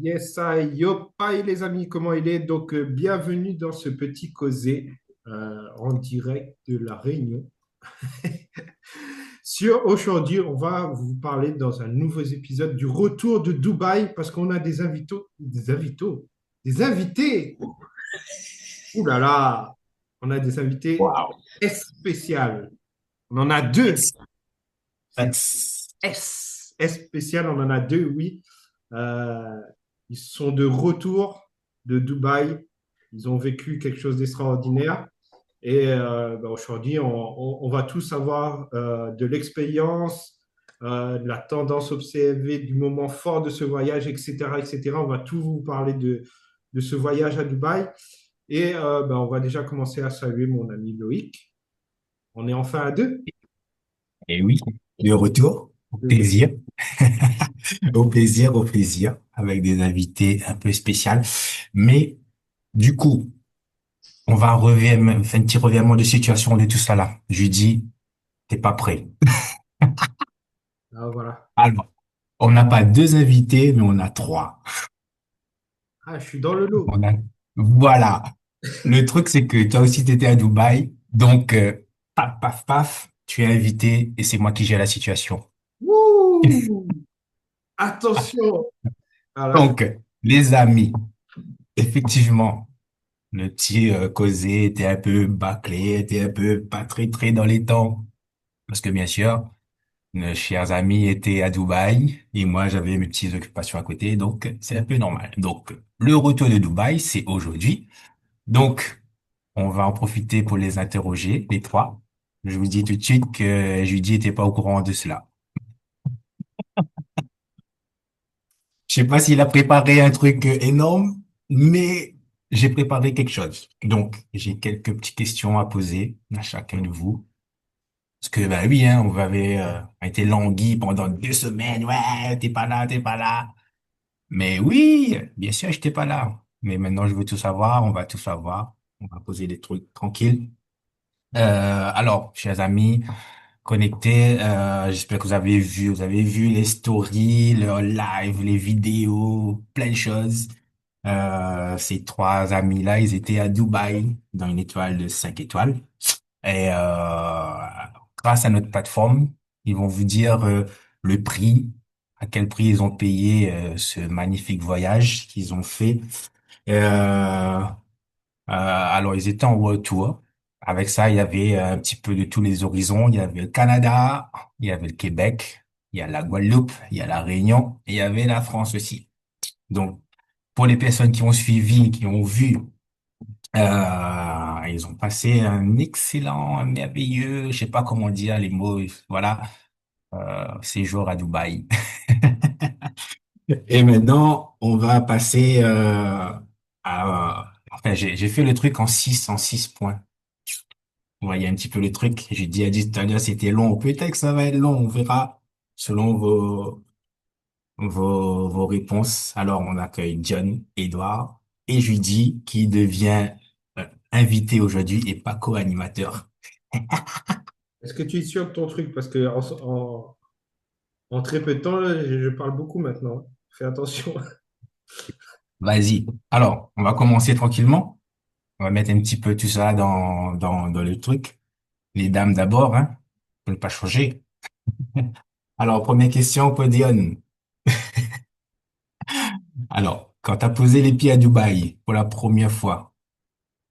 Yes, yo, hi les amis, comment il est? Donc, bienvenue dans ce petit causé en direct de La Réunion. Aujourd'hui, on va vous parler dans un nouveau épisode du retour de Dubaï parce qu'on a des invités. Ouh là là, on a des invités Wow. spéciales. On en a deux. Yes. C'est That's- spécial, on en a deux, oui. Euh, Ils sont de retour de Dubaï. Ils ont vécu quelque chose d'extraordinaire. Et aujourd'hui, on va tous avoir de l'expérience, de la tendance observée, du moment fort de ce voyage, etc., etc. On va tout vous parler de ce voyage à Dubaï. Et on va déjà commencer à saluer mon ami Loïc. On est enfin à deux. Et oui, de retour, au De retour. plaisir, au plaisir, avec des invités un peu spéciaux. Mais du coup, on va faire un petit revirement de situation de tout ça là. Je lui dis, t'es pas prêt. Ah, voilà. Alors, on n'a pas deux invités, mais on a trois. Ah, je suis dans le lot. On a, voilà. Le truc, c'est que toi aussi, tu étais à Dubaï. Donc, paf, paf, paf, tu es invité et c'est moi qui gère la situation. Ouh! Attention! Alors, Donc, les amis, effectivement, le petit causé était un peu bâclé, était un peu pas très très dans les temps. Parce que bien sûr, nos chers amis étaient à Dubaï et moi j'avais mes petites occupations à côté, donc c'est un peu normal. Donc, le retour de Dubaï, c'est aujourd'hui. Donc, on va en profiter pour les interroger, les trois. Je vous dis tout de suite que Judy était pas au courant de cela. Je sais pas s'il a préparé un truc énorme, mais j'ai préparé quelque chose. Donc, j'ai quelques petites questions à poser à chacun de vous. Parce que, bah oui, hein, on avait été langui pendant 2 semaines. Ouais, t'es pas là, t'es pas là. Mais oui, bien sûr, j'étais pas là. Mais maintenant, je veux tout savoir, on va tout savoir. On va poser des trucs tranquilles. Alors, chers amis, connectés, j'espère que vous avez vu les stories, leurs lives, les vidéos, plein de choses. Ces trois amis-là, ils étaient à Dubaï, dans une étoile de 5 étoiles. Et grâce à notre plateforme, ils vont vous dire le prix, à quel prix ils ont payé ce magnifique voyage qu'ils ont fait. Alors, ils étaient en World Tour. Avec ça, il y avait un petit peu de tous les horizons. Il y avait le Canada, il y avait le Québec, il y a la Guadeloupe, il y a la Réunion, et il y avait la France aussi. Donc, pour les personnes qui ont suivi, qui ont vu, ils ont passé un excellent, un merveilleux, je sais pas comment dire les mots, voilà, séjour à Dubaï. Et maintenant, on va passer enfin, j'ai fait le truc en six points. Vous voyez un petit peu le truc. J'ai dit à dit tout à l'heure, c'était long. Peut-être que ça va être long, on verra selon vos réponses. Alors, on accueille John, Edouard et Judy qui devient invité aujourd'hui et pas co-animateur. est-ce que tu es sûr de ton truc? Parce que en très peu de temps, là, je parle beaucoup maintenant. Fais attention. Vas-y. Alors, on va commencer tranquillement. On va mettre un petit peu tout ça dans le truc. Les dames d'abord, hein, pour ne pas changer. Alors, première question pour Dion. Alors, quand tu as posé les pieds à Dubaï pour la première fois,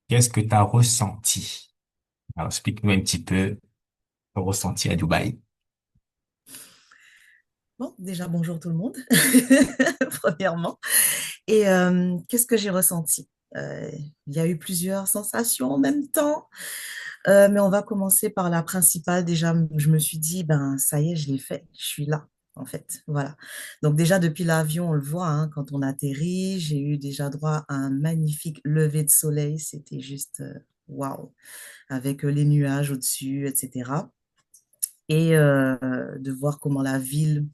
qu'est-ce que tu as ressenti? Alors, explique-nous un petit peu ton ressenti à Dubaï. Bon, déjà, bonjour tout le monde, premièrement. Et qu'est-ce que j'ai ressenti? Il y a eu plusieurs sensations en même temps, mais on va commencer par la principale. Déjà, je me suis dit, ben, ça y est, je l'ai fait, je suis là, en fait. Voilà. Donc déjà, depuis l'avion, on le voit, hein, quand on atterrit, j'ai eu déjà droit à un magnifique lever de soleil. C'était juste, waouh, avec les nuages au-dessus, etc. Et de voir comment la ville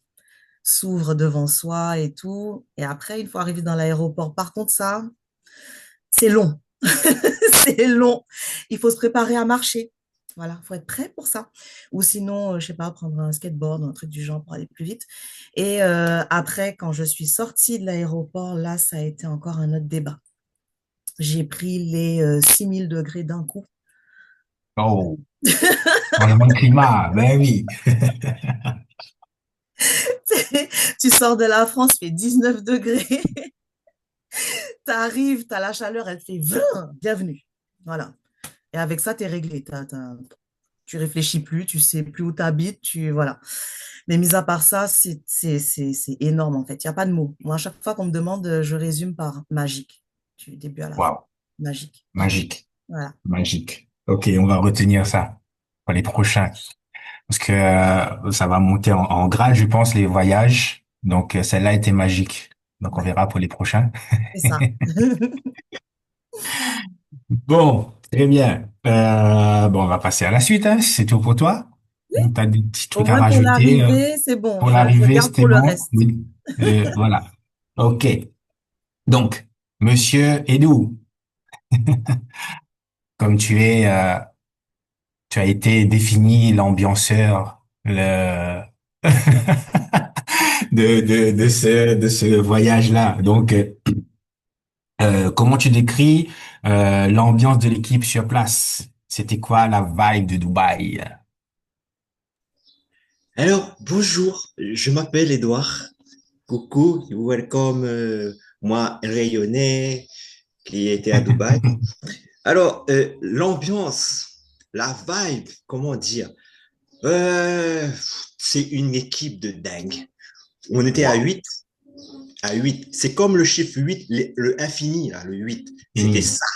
s'ouvre devant soi et tout. Et après, une fois arrivé dans l'aéroport, par contre, ça, c'est long. C'est long. Il faut se préparer à marcher. Voilà, faut être prêt pour ça. Ou sinon, je sais pas, prendre un skateboard ou un truc du genre pour aller plus vite. Et après, quand je suis sortie de l'aéroport, là, ça a été encore un autre débat. J'ai pris les 6000 degrés d'un coup. Oh, changement de climat, ben oui. Tu sors de la France, il fait 19 degrés. Tu arrives, tu as la chaleur, elle fait 20. Bienvenue. Voilà. Et avec ça, tu es réglé. Tu réfléchis plus, tu sais plus où tu habites, voilà. Mais mis à part ça, c'est énorme en fait. Il n'y a pas de mots. Moi, à chaque fois qu'on me demande, je résume par magique, du début à la fin. Waouh, Magique. magique, Voilà. magique. Ok, on va retenir ça pour les prochains. Parce que ça va monter en grade, je pense, les voyages. Donc, celle-là était magique. Donc, on Ouais, verra pour les prochains. c'est ça. Bon, très bien. Bon, on va passer à la suite, hein. C'est tout pour toi. Tu as des petits Au trucs à moins pour rajouter. l'arrivée, c'est bon. Pour Je l'arrivée, garde c'était pour le bon. reste. Oui. Voilà. OK. Donc, Monsieur Edou, comme tu as été défini l'ambianceur, de ce voyage-là. Donc, comment tu décris l'ambiance de l'équipe sur place? C'était quoi la vibe de Dubaï? Alors, bonjour, je m'appelle Edouard. Coucou, welcome, moi, rayonnais, qui était à Dubaï. Alors, l'ambiance, la vibe, comment dire? Euh, c'est une équipe de dingue. On était Wow. à 8. C'est comme le chiffre 8, le infini, là, le 8. C'était Fini. ça,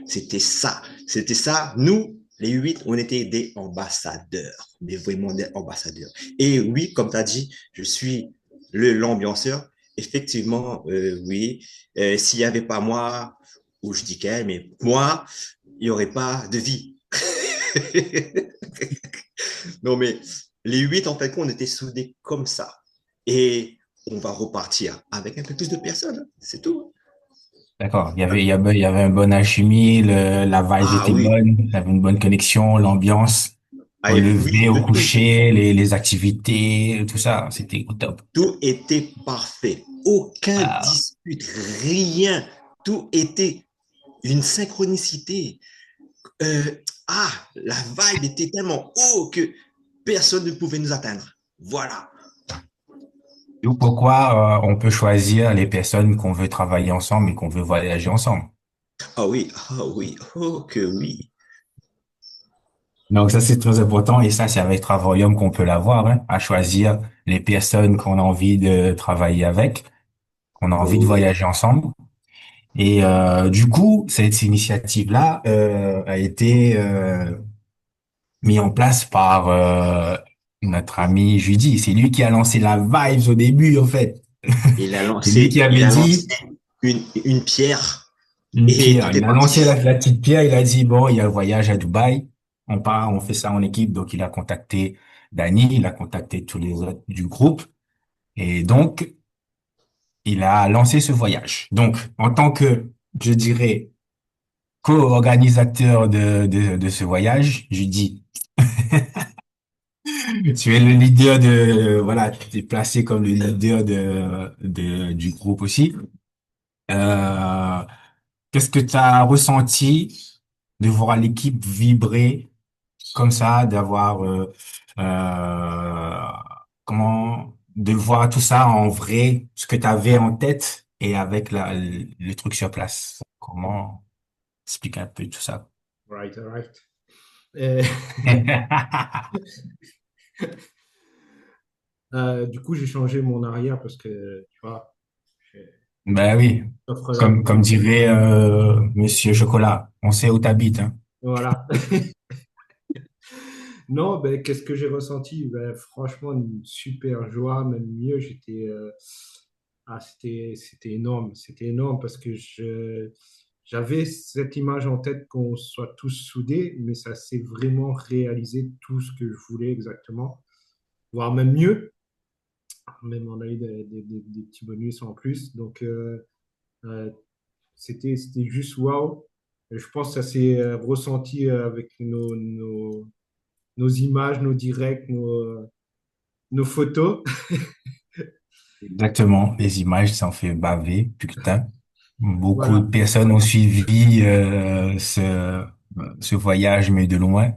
c'était ça, c'était ça. Nous, les 8, on était des ambassadeurs, mais vraiment des ambassadeurs. Et oui, comme tu as dit, je suis l'ambianceur. Effectivement, oui. S'il n'y avait pas moi, ou je dis qu'elle, mais moi, il n'y aurait pas de vie. Non, mais les 8, en fait, on était soudés comme ça. Et on va repartir avec un peu plus de personnes. C'est tout. D'accord. Il y avait un bon alchimie, la vibe Ah était oui. bonne, il y avait une bonne connexion, l'ambiance, Ah, au lever, oui, au de tout. coucher, les activités, tout ça, c'était au top. Tout était parfait. Aucun Ah, dispute, rien. Tout était une synchronicité. Euh, la vibe était tellement haut que personne ne pouvait nous atteindre. Voilà. d'où pourquoi on peut choisir les personnes qu'on veut travailler ensemble et qu'on veut voyager ensemble. Ah oui, oh que oui. Donc ça, c'est très important et ça, c'est avec Travailium qu'on peut l'avoir, hein, à choisir les personnes qu'on a envie de travailler avec, qu'on a envie de Oh, voyager ensemble. Et du coup, cette initiative-là a été mise en place par notre ami Judy. C'est lui qui a lancé la vibes au début, en fait. C'est lui qui il avait a lancé dit une pierre une et pierre. tout est Il a lancé parti. la petite pierre. Il a dit, bon, il y a le voyage à Dubaï. On part, on fait ça en équipe. Donc, il a contacté Dani, il a contacté tous les autres du groupe. Et donc, il a lancé ce voyage. Donc, en tant que, je dirais, co-organisateur de ce voyage, je dis, tu es le leader voilà, tu es placé comme le leader du groupe aussi. Euh, Qu'est-ce que tu as ressenti de voir l'équipe vibrer comme ça, d'avoir, de voir tout ça en vrai, ce que tu avais en tête et avec le truc sur place. Comment expliquer un peu tout ça? Right, right. Et, du coup, j'ai changé mon arrière parce que, tu vois, Ben oui, j'offre la comme vie. dirait Monsieur Chocolat, on sait où t'habites, hein. Voilà. Non, ben, qu'est-ce que j'ai ressenti? Ben, franchement, une super joie, même mieux. C'était énorme. C'était énorme parce que j'avais cette image en tête qu'on soit tous soudés, mais ça s'est vraiment réalisé tout ce que je voulais exactement, voire même mieux. Même on a eu des petits bonus en plus. Donc, euh, c'était juste waouh. Je pense que ça s'est ressenti avec nos images, nos directs, nos photos. Exactement. Les images, ça en fait baver, putain. Beaucoup de Voilà. personnes ont suivi ce voyage, mais de loin.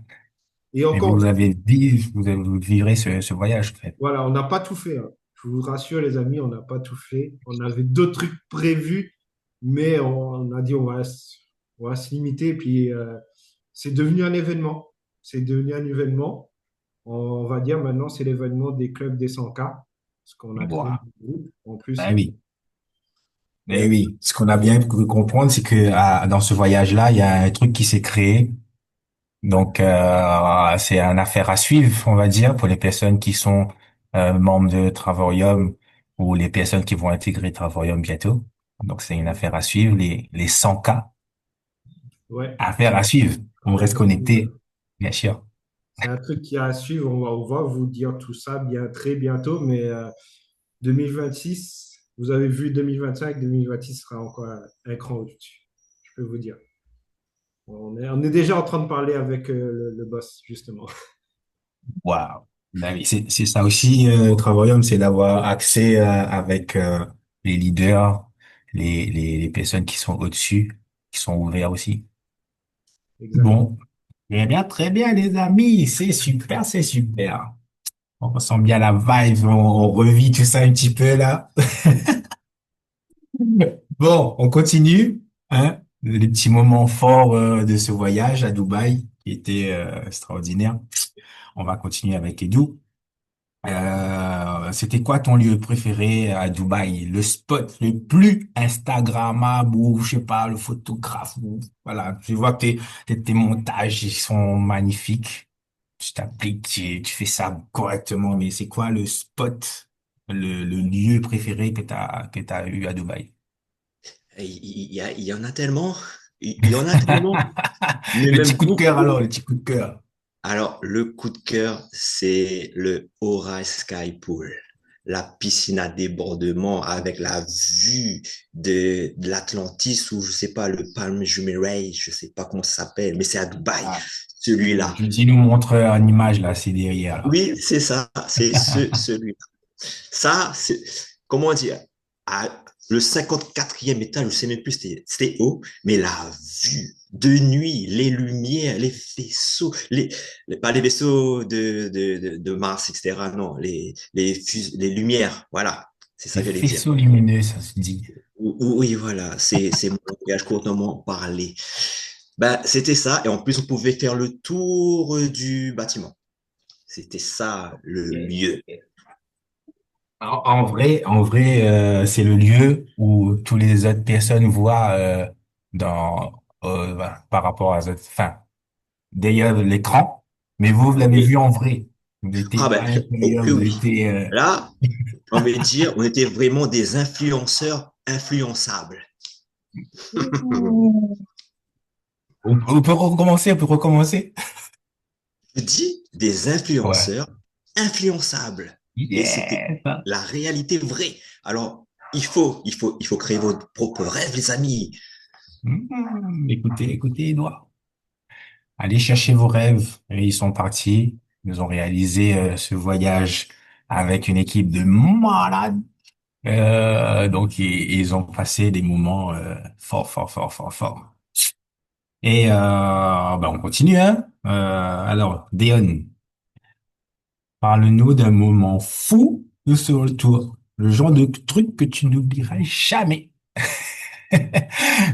Et Et encore, vous avez vivré ce voyage, en fait. voilà, on n'a pas tout fait, hein. Je vous rassure, les amis, on n'a pas tout fait. On avait d'autres trucs prévus, mais on a dit on va se limiter. Puis c'est devenu un événement. C'est devenu un événement. On va dire maintenant, c'est l'événement des clubs des 100K, parce qu'on a créé Wow. un groupe en plus. Ben oui. Et, Eh oui. Ce qu'on a bien pu comprendre, c'est que dans ce voyage-là, il y a un truc qui s'est créé. Donc, c'est une affaire à suivre, on va dire, pour les personnes qui sont membres de Travarium ou les personnes qui vont intégrer Travarium bientôt. Donc, c'est une affaire à suivre, les 100K. ouais, Affaire à suivre. On affaire reste à suivre. connecté, bien sûr. C'est un truc qui est à suivre. On va vous dire tout ça bien très bientôt, mais 2026, vous avez vu 2025, 2026 sera encore un cran au-dessus. Je peux vous dire. On est déjà en train de parler avec le boss, justement. Waouh. Ben oui, c'est ça aussi, Travarium, c'est d'avoir accès avec les leaders, les personnes qui sont au-dessus, qui sont ouverts aussi. Exactement. Bon, très bien, les amis, c'est super, c'est super. On ressent bien la vibe, on revit tout ça un petit peu là. Bon, on continue, hein, les petits moments forts de ce voyage à Dubaï qui était extraordinaire. On va continuer avec Edu. C'était quoi ton lieu préféré à Dubaï? Le spot le plus Instagrammable ou, je sais pas, le photographe ou, voilà. Je vois que tes montages, ils sont magnifiques. Tu t'appliques, tu fais ça correctement, mais c'est quoi le spot, le lieu préféré que t'as eu à Dubaï? Il y en a tellement. Il y en a tellement. Mais Le petit même coup de cœur beaucoup. alors, le petit coup de cœur. Alors, le coup de cœur, c'est le Aura Sky Pool. La piscine à débordement avec la vue de l'Atlantis ou je sais pas, le Palm Jumeirah, je sais pas comment ça s'appelle, mais c'est à Dubaï, Ah, celui-là. je dis nous montre une image là, c'est derrière là. Oui, c'est ça, c'est celui-là. Ça, c'est, comment dire, le 54e étage, je sais même plus, c'était haut, mais la vue de nuit, les lumières, les vaisseaux, pas les vaisseaux de Mars, etc. Non, les lumières, voilà, c'est ça Des que j'allais dire. faisceaux lumineux, ça se dit. Oui, voilà, c'est mon langage couramment parlé. Ben, c'était ça, et en plus, on pouvait faire le tour du bâtiment. C'était ça le lieu. En vrai, c'est le lieu où toutes les autres personnes voient par rapport à cette, enfin, derrière l'écran. Mais vous l'avez vu Oui. en vrai. Vous n'étiez Ah pas ben, à oh l'intérieur, que vous oui. étiez. Là, on va dire, on était vraiment des influenceurs influençables. On peut recommencer, on peut recommencer. Je dis des Ouais. influenceurs influençables. Et c'était Yes. la réalité vraie. Alors, il faut créer vos propres rêves, les amis. Écoutez, écoutez, Edouard. Allez chercher vos rêves. Et ils sont partis. Ils ont réalisé ce voyage avec une équipe de malades. Donc, ils ont passé des moments forts, forts, forts, forts, forts. Et ben, on continue, hein. Alors, Déon, parle-nous d'un moment fou de ce retour. Le genre de truc que tu n'oublieras jamais.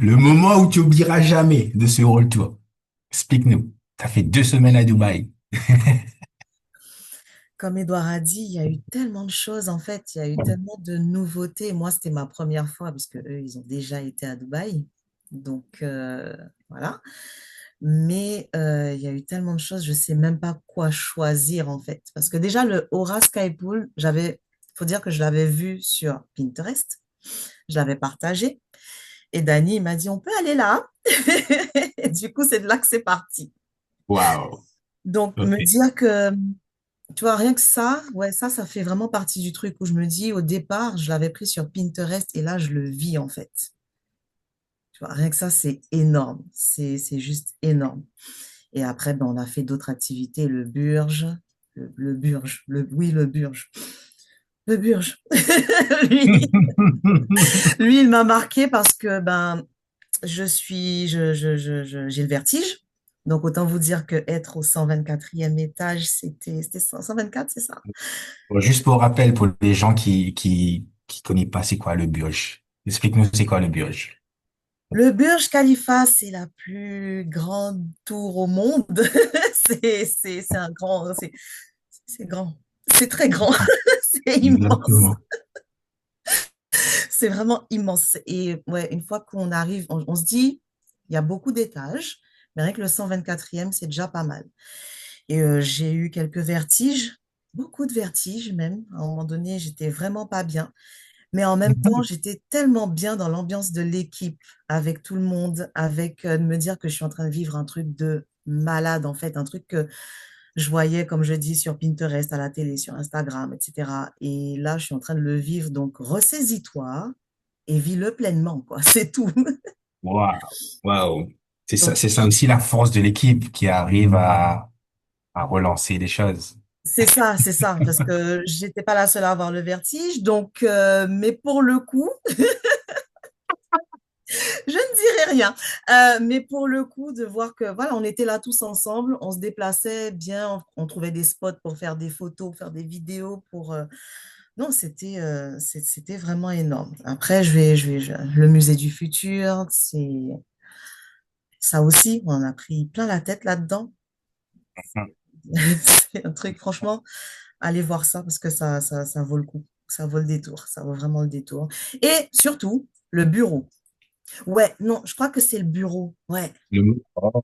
Le moment où tu oublieras jamais de ce retour. Explique-nous. Ça fait 2 semaines à Dubaï. Comme Edouard a dit, il y a eu tellement de choses en fait, il y a eu tellement de nouveautés. Moi, c'était ma première fois parce que eux, ils ont déjà été à Dubaï. Donc voilà. Mais il y a eu tellement de choses, je ne sais même pas quoi choisir en fait. Parce que déjà, le Aura Skypool, faut dire que je l'avais vu sur Pinterest, je l'avais partagé. Et Dani, il m'a dit, on peut aller là. Et du coup, c'est de là que c'est parti. Waouh. Donc, Ok. me dire que tu vois, rien que ça, ouais, ça fait vraiment partie du truc où je me dis, au départ, je l'avais pris sur Pinterest et là, je le vis en fait. Tu vois, rien que ça, c'est énorme. C'est juste énorme. Et après, ben, on a fait d'autres activités, le Burge, le Burge, oui, le Burge. Le Burge. Lui, lui, il m'a marqué parce que ben, j'ai le vertige. Donc, autant vous dire que être au 124e étage, c'était 124, c'est ça? Bon, juste pour rappel, pour les gens qui connaissent pas, c'est quoi le Burj? Explique-nous, c'est quoi le Burj? Le Burj Khalifa, c'est la plus grande tour au monde. C'est un grand, c'est grand. C'est très grand. C'est immense. Exactement. C'est vraiment immense. Et ouais, une fois qu'on arrive, on se dit, il y a beaucoup d'étages, mais rien que le 124e, c'est déjà pas mal. Et j'ai eu quelques vertiges, beaucoup de vertiges même. À un moment donné, j'étais vraiment pas bien. Mais en même temps, j'étais tellement bien dans l'ambiance de l'équipe, avec tout le monde, avec de me dire que je suis en train de vivre un truc de malade, en fait, un truc que je voyais, comme je dis, sur Pinterest, à la télé, sur Instagram, etc. Et là, je suis en train de le vivre. Donc, ressaisis-toi et vis-le pleinement, quoi. C'est tout. Waouh, waouh. Donc, C'est ça aussi la force de l'équipe qui arrive à relancer les choses. c'est ça, parce que j'étais pas la seule à avoir le vertige. Donc, mais pour le coup, je ne dirai rien. Mais pour le coup, de voir que voilà, on était là tous ensemble, on se déplaçait bien, on trouvait des spots pour faire des photos, faire des vidéos. Non, c'était vraiment énorme. Après, le musée du futur, c'est ça aussi, on en a pris plein la tête là-dedans. C'est un truc, franchement, allez voir ça parce que ça vaut le coup. Ça vaut le détour. Ça vaut vraiment le détour. Et surtout, le bureau. Ouais, non, je crois que c'est le bureau. Ouais. Oh.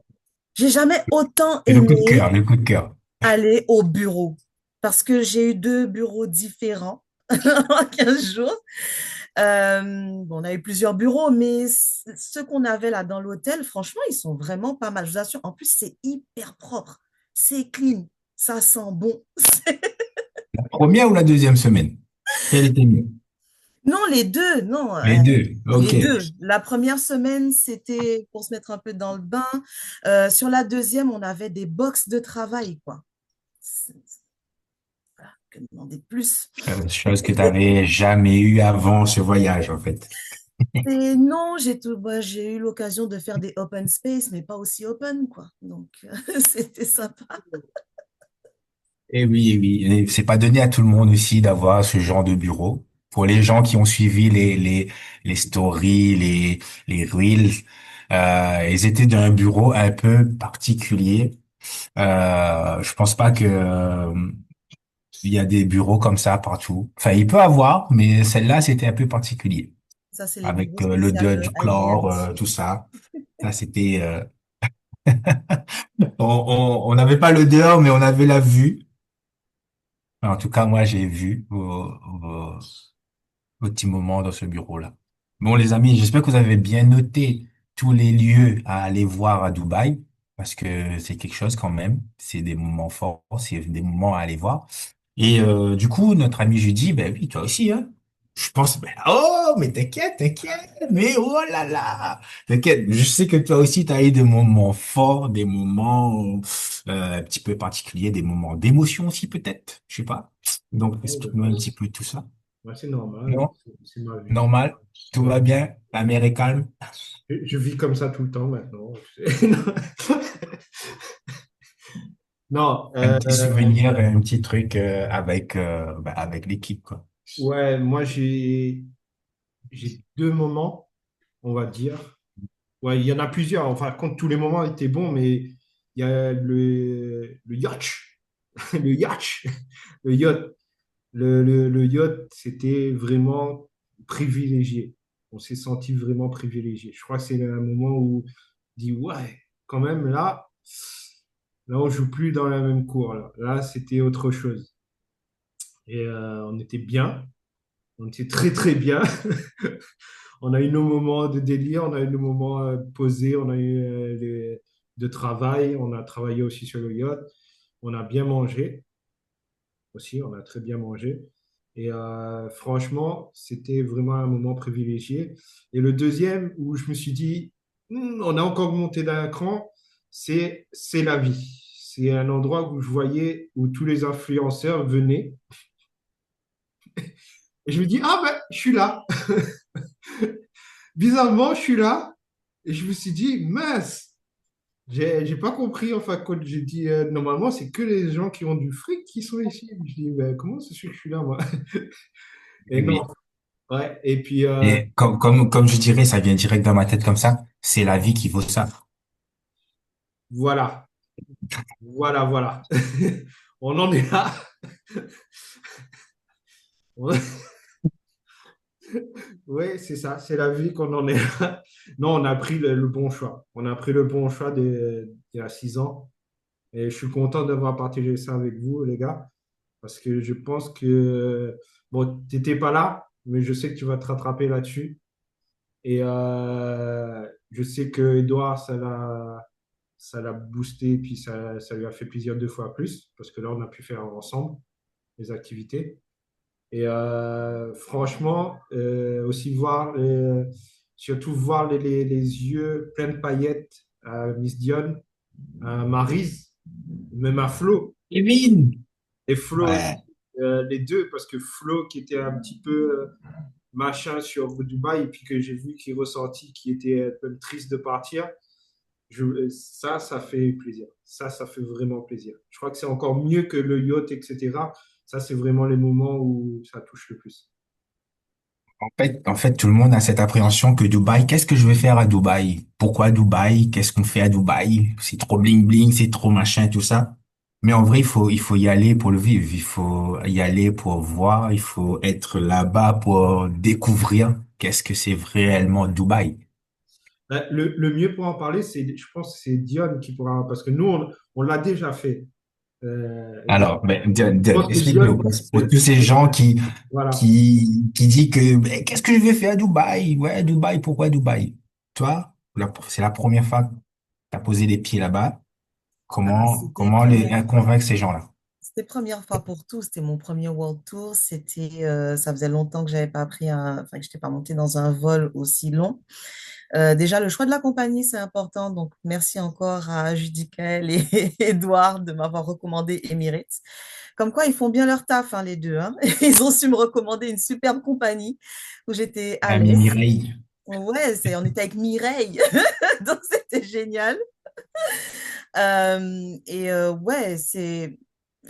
J'ai jamais autant Et le coup de cœur, aimé le coup de cœur. aller au bureau parce que j'ai eu deux bureaux différents en 15 jours. Bon, on a eu plusieurs bureaux, mais ceux qu'on avait là dans l'hôtel, franchement, ils sont vraiment pas mal. Je vous assure. En plus, c'est hyper propre. C'est clean. Ça sent bon. La première ou la deuxième semaine? Quelle était mieux? Non, les deux, non, Les deux. les Ok. deux. La première semaine, c'était pour se mettre un peu dans le bain. Sur la deuxième, on avait des box de travail, quoi. Voilà, que demander de plus? Chose que tu n'avais jamais eu avant ce voyage, en fait. Et non, j'ai eu l'occasion de faire des open space, mais pas aussi open, quoi. Donc, c'était sympa. Et oui. Et c'est pas donné à tout le monde aussi d'avoir ce genre de bureau. Pour les gens qui ont suivi les stories, les reels, ils étaient dans un bureau un peu particulier. Je pense pas que, il y a des bureaux comme ça partout. Enfin, il peut avoir, mais celle-là, c'était un peu particulier. Ça, c'est les bureaux Avec spéciaux l'odeur du chlore, IBM. tout ça. Ça, c'était, on n'avait pas l'odeur, mais on avait la vue. En tout cas, moi, j'ai vu vos petits moments dans ce bureau-là. Bon, les amis, j'espère que vous avez bien noté tous les lieux à aller voir à Dubaï, parce que c'est quelque chose quand même. C'est des moments forts, c'est des moments à aller voir. Et du coup, notre ami Judy, ben oui, toi aussi, hein. Je pense, ben, oh, mais t'inquiète, mais oh là là, t'inquiète. Je sais que toi aussi, tu as eu des moments forts, des moments un petit peu particuliers, des moments d'émotion aussi peut-être, je sais pas. Donc, Ouais, je explique-nous un petit pense. peu tout ça. Ouais, c'est normal. Non? C'est ma vie. Normal? Tout Ouais. va bien? La mer est calme? Je vis comme ça tout le temps maintenant. Non, Un petit souvenir, un petit truc avec l'équipe, quoi. ouais, moi j'ai deux moments, on va dire. Ouais, il y en a plusieurs. Enfin, compte tous les moments étaient bons, mais il y a le yacht, le yacht, le yacht. Le yacht, c'était vraiment privilégié. On s'est senti vraiment privilégié. Je crois que c'est un moment où on dit, ouais, quand même, là, on joue plus dans la même cour. Là, c'était autre chose. Et on était bien. On était très, très bien. On a eu nos moments de délire, on a eu nos moments posés, on a eu de travail. On a travaillé aussi sur le yacht. On a bien mangé aussi, on a très bien mangé. Et franchement, c'était vraiment un moment privilégié. Et le deuxième, où je me suis dit, on a encore monté d'un cran, c'est la vie. C'est un endroit où je voyais où tous les influenceurs venaient. Et je me dis, ah ben, je suis là. Bizarrement, je suis là. Et je me suis dit, mince, j'ai pas compris. Enfin, quand j'ai dit, normalement, c'est que les gens qui ont du fric qui sont ici. Je dis, ben, comment ça se fait que je suis là, moi? Et non, Oui. ouais. Et puis, Et comme je dirais, ça vient direct dans ma tête comme ça, c'est la vie qui vaut ça. voilà, voilà. On en est là. Oui, c'est ça, c'est la vie qu'on en est là. Non, on a pris le bon choix. On a pris le bon choix il y a 6 ans. Et je suis content d'avoir partagé ça avec vous, les gars, parce que je pense que, bon, tu n'étais pas là, mais je sais que tu vas te rattraper là-dessus. Et je sais que Edouard, ça l'a boosté, puis ça lui a fait plaisir 2 fois plus, parce que là, on a pu faire ensemble les activités. Et franchement, aussi surtout voir les yeux pleins de paillettes à Miss Dion, à Maryse, même à Flo. Kevin! Et Flo aussi, Ouais. les deux, parce que Flo qui était un petit peu machin sur Dubaï, et puis que j'ai vu qu'il ressortit, qui était un peu triste de partir, ça fait plaisir. Ça fait vraiment plaisir. Je crois que c'est encore mieux que le yacht, etc. Ça, c'est vraiment les moments où ça touche le plus. En fait, tout le monde a cette appréhension que Dubaï, qu'est-ce que je vais faire à Dubaï? Pourquoi Dubaï? Qu'est-ce qu'on fait à Dubaï? C'est trop bling bling, c'est trop machin, tout ça. Mais en vrai, il faut y aller pour le vivre. Il faut y aller pour voir. Il faut être là-bas pour découvrir qu'est-ce que c'est réellement Dubaï. Le mieux pour en parler, je pense que c'est Dion qui pourra, parce que nous, on l'a déjà fait. Donc, Alors, ben, je pense que explique-le Dion, pour tous ces gens qui, voilà. qui disent que, ben, qu'est-ce que je vais faire à Dubaï? Ouais, Dubaï, pourquoi Dubaï? Toi, c'est la première fois que tu as posé les pieds là-bas. Ah, Comment convaincre ces gens-là? c'était première fois pour tout. C'était mon premier World Tour. Ça faisait longtemps que j'avais pas enfin, que j'étais pas montée dans un vol aussi long. Déjà, le choix de la compagnie, c'est important. Donc, merci encore à Judicaël et Edouard de m'avoir recommandé Emirates. Comme quoi, ils font bien leur taf, hein, les deux, hein. Ils ont su me recommander une superbe compagnie où j'étais à L'ami l'aise. Mireille. Ouais, on était avec Mireille, donc c'était génial. Ouais,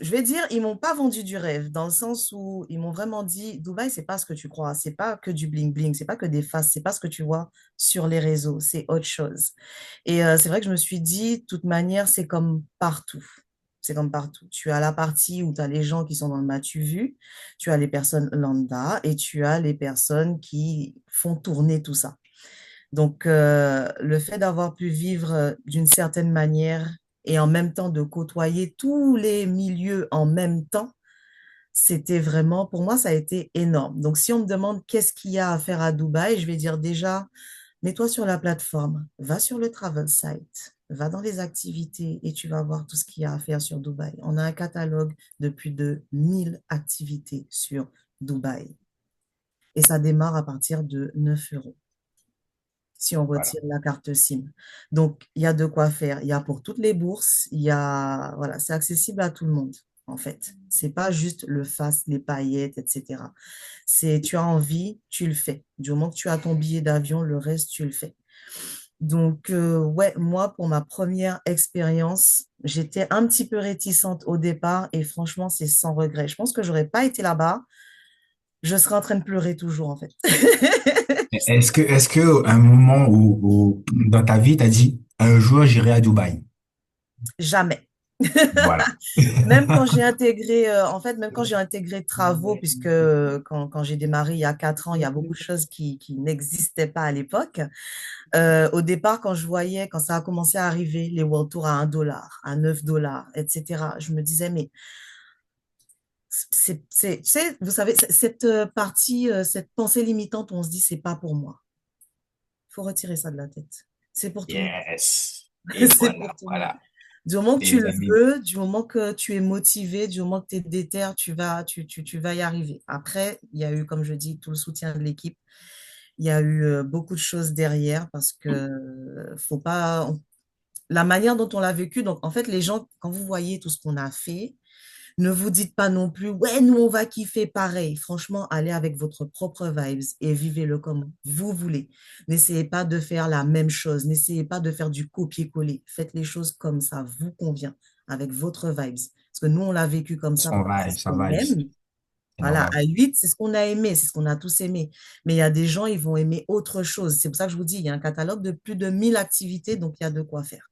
je vais dire, ils m'ont pas vendu du rêve, dans le sens où ils m'ont vraiment dit, Dubaï, c'est pas ce que tu crois, c'est pas que du bling bling, c'est pas que des faces, c'est pas ce que tu vois sur les réseaux, c'est autre chose. Et c'est vrai que je me suis dit, de toute manière, c'est comme partout. C'est comme partout. Tu as la partie où tu as les gens qui sont dans le m'as-tu vu, tu as les personnes lambda et tu as les personnes qui font tourner tout ça. Donc, le fait d'avoir pu vivre d'une certaine manière et en même temps de côtoyer tous les milieux en même temps, c'était vraiment, pour moi, ça a été énorme. Donc, si on me demande qu'est-ce qu'il y a à faire à Dubaï, je vais dire déjà, mets-toi sur la plateforme, va sur le travel site, va dans les activités et tu vas voir tout ce qu'il y a à faire sur Dubaï. On a un catalogue de plus de 1000 activités sur Dubaï et ça démarre à partir de 9 euros si on Voilà. retire la carte SIM. Donc, il y a de quoi faire. Il y a pour toutes les bourses, voilà, c'est accessible à tout le monde, en fait. C'est pas juste le face, les paillettes, etc. Tu as envie, tu le fais. Du moment que tu as ton billet d'avion, le reste, tu le fais. Donc, ouais, moi, pour ma première expérience, j'étais un petit peu réticente au départ et franchement, c'est sans regret. Je pense que j'aurais pas été là-bas. Je serais en train de pleurer toujours, en fait. Est-ce que un moment où dans ta vie, tu as dit, un jour, j'irai à Dubaï? Jamais. Voilà. Même quand j'ai intégré, en fait, même quand j'ai intégré travaux, puisque quand j'ai démarré il y a 4 ans, il y a beaucoup de choses qui n'existaient pas à l'époque. Au départ, quand je voyais, quand ça a commencé à arriver, les World Tours à 1 dollar, à 9 dollars, etc., je me disais, mais tu sais, vous savez, cette partie, cette pensée limitante, où on se dit, c'est pas pour moi. Il faut retirer ça de la tête. C'est pour tout le monde. Yes. Et C'est pour voilà, tout le monde. voilà. Du moment que tu Les le amis. veux, du moment que tu es motivé, du moment que tu es déter, tu vas y arriver. Après, il y a eu, comme je dis, tout le soutien de l'équipe. Il y a eu beaucoup de choses derrière parce que faut pas. la manière dont on l'a vécu. Donc, en fait, les gens, quand vous voyez tout ce qu'on a fait, ne vous dites pas non plus, ouais, nous, on va kiffer pareil. Franchement, allez avec votre propre vibes et vivez-le comme vous voulez. N'essayez pas de faire la même chose. N'essayez pas de faire du copier-coller. Faites les choses comme ça vous convient, avec votre vibes. Parce que nous, on l'a vécu comme ça Son parce que c'est vibe, ce sa qu'on vibes, aime. c'est Voilà, normal. à 8, c'est ce qu'on a aimé, c'est ce qu'on a tous aimé. Mais il y a des gens, ils vont aimer autre chose. C'est pour ça que je vous dis, il y a un catalogue de plus de 1000 activités, donc il y a de quoi faire.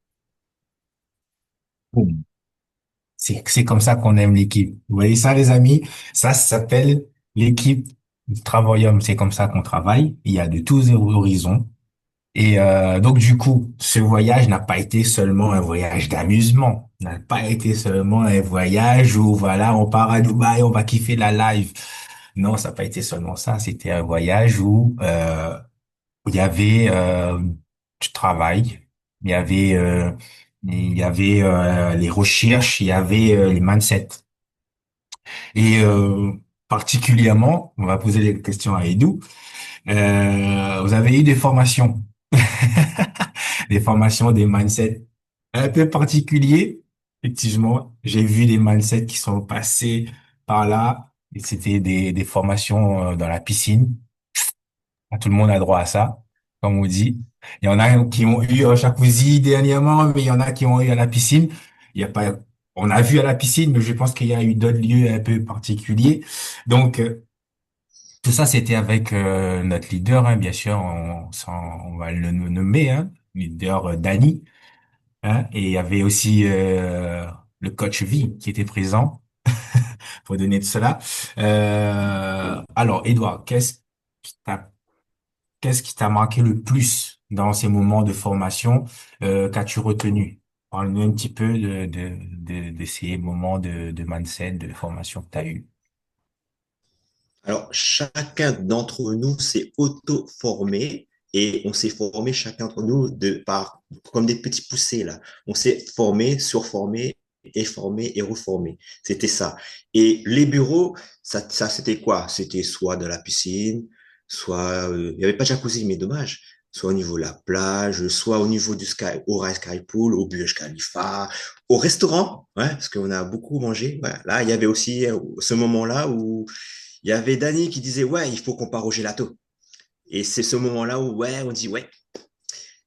Boum. C'est comme ça qu'on aime l'équipe. Vous voyez ça, les amis? Ça s'appelle l'équipe Travaillum. C'est comme ça qu'on travaille. Il y a de tous horizons. Et donc du coup, ce voyage n'a pas été seulement un voyage d'amusement, n'a pas été seulement un voyage où voilà, on part à Dubaï, on va kiffer la life. Non, ça n'a pas été seulement ça. C'était un voyage où il y avait du travail, il y avait les recherches, il y avait les mindsets. Et particulièrement, on va poser des questions à Edou. Vous avez eu des formations. Des formations, des mindsets un peu particuliers. Effectivement, j'ai vu des mindsets qui sont passés par là. Et c'était des formations dans la piscine. Tout le monde a droit à ça, comme on dit. Il y en a qui ont eu un jacuzzi dernièrement, mais il y en a qui ont eu à la piscine. Il y a pas, on a vu à la piscine, mais je pense qu'il y a eu d'autres lieux un peu particuliers. Donc, tout ça, c'était avec notre leader, hein, bien sûr, on va le nommer, hein, leader Danny, hein, et il y avait aussi le coach V qui était présent pour donner de cela. Alors, Edouard, qui t'a, qu'est-ce qui t'a marqué le plus dans ces moments de formation qu'as-tu retenu? Parle-nous un petit peu de ces moments de mindset, de formation que tu as eu. Alors, chacun d'entre nous s'est auto-formé et on s'est formé chacun d'entre nous comme des petits poussés là. On s'est formé, surformé et formé et reformé. C'était ça. Et les bureaux, ça c'était quoi? C'était soit de la piscine, soit, il n'y avait pas de jacuzzi, mais dommage. Soit au niveau de la plage, soit au niveau du au Rai Sky Pool, au Burj Khalifa, au restaurant, ouais, parce qu'on a beaucoup mangé. Ouais, là, il y avait aussi ce moment-là où il y avait Danny qui disait, ouais, il faut qu'on part au gelato. Et c'est ce moment-là où, ouais, on dit, ouais,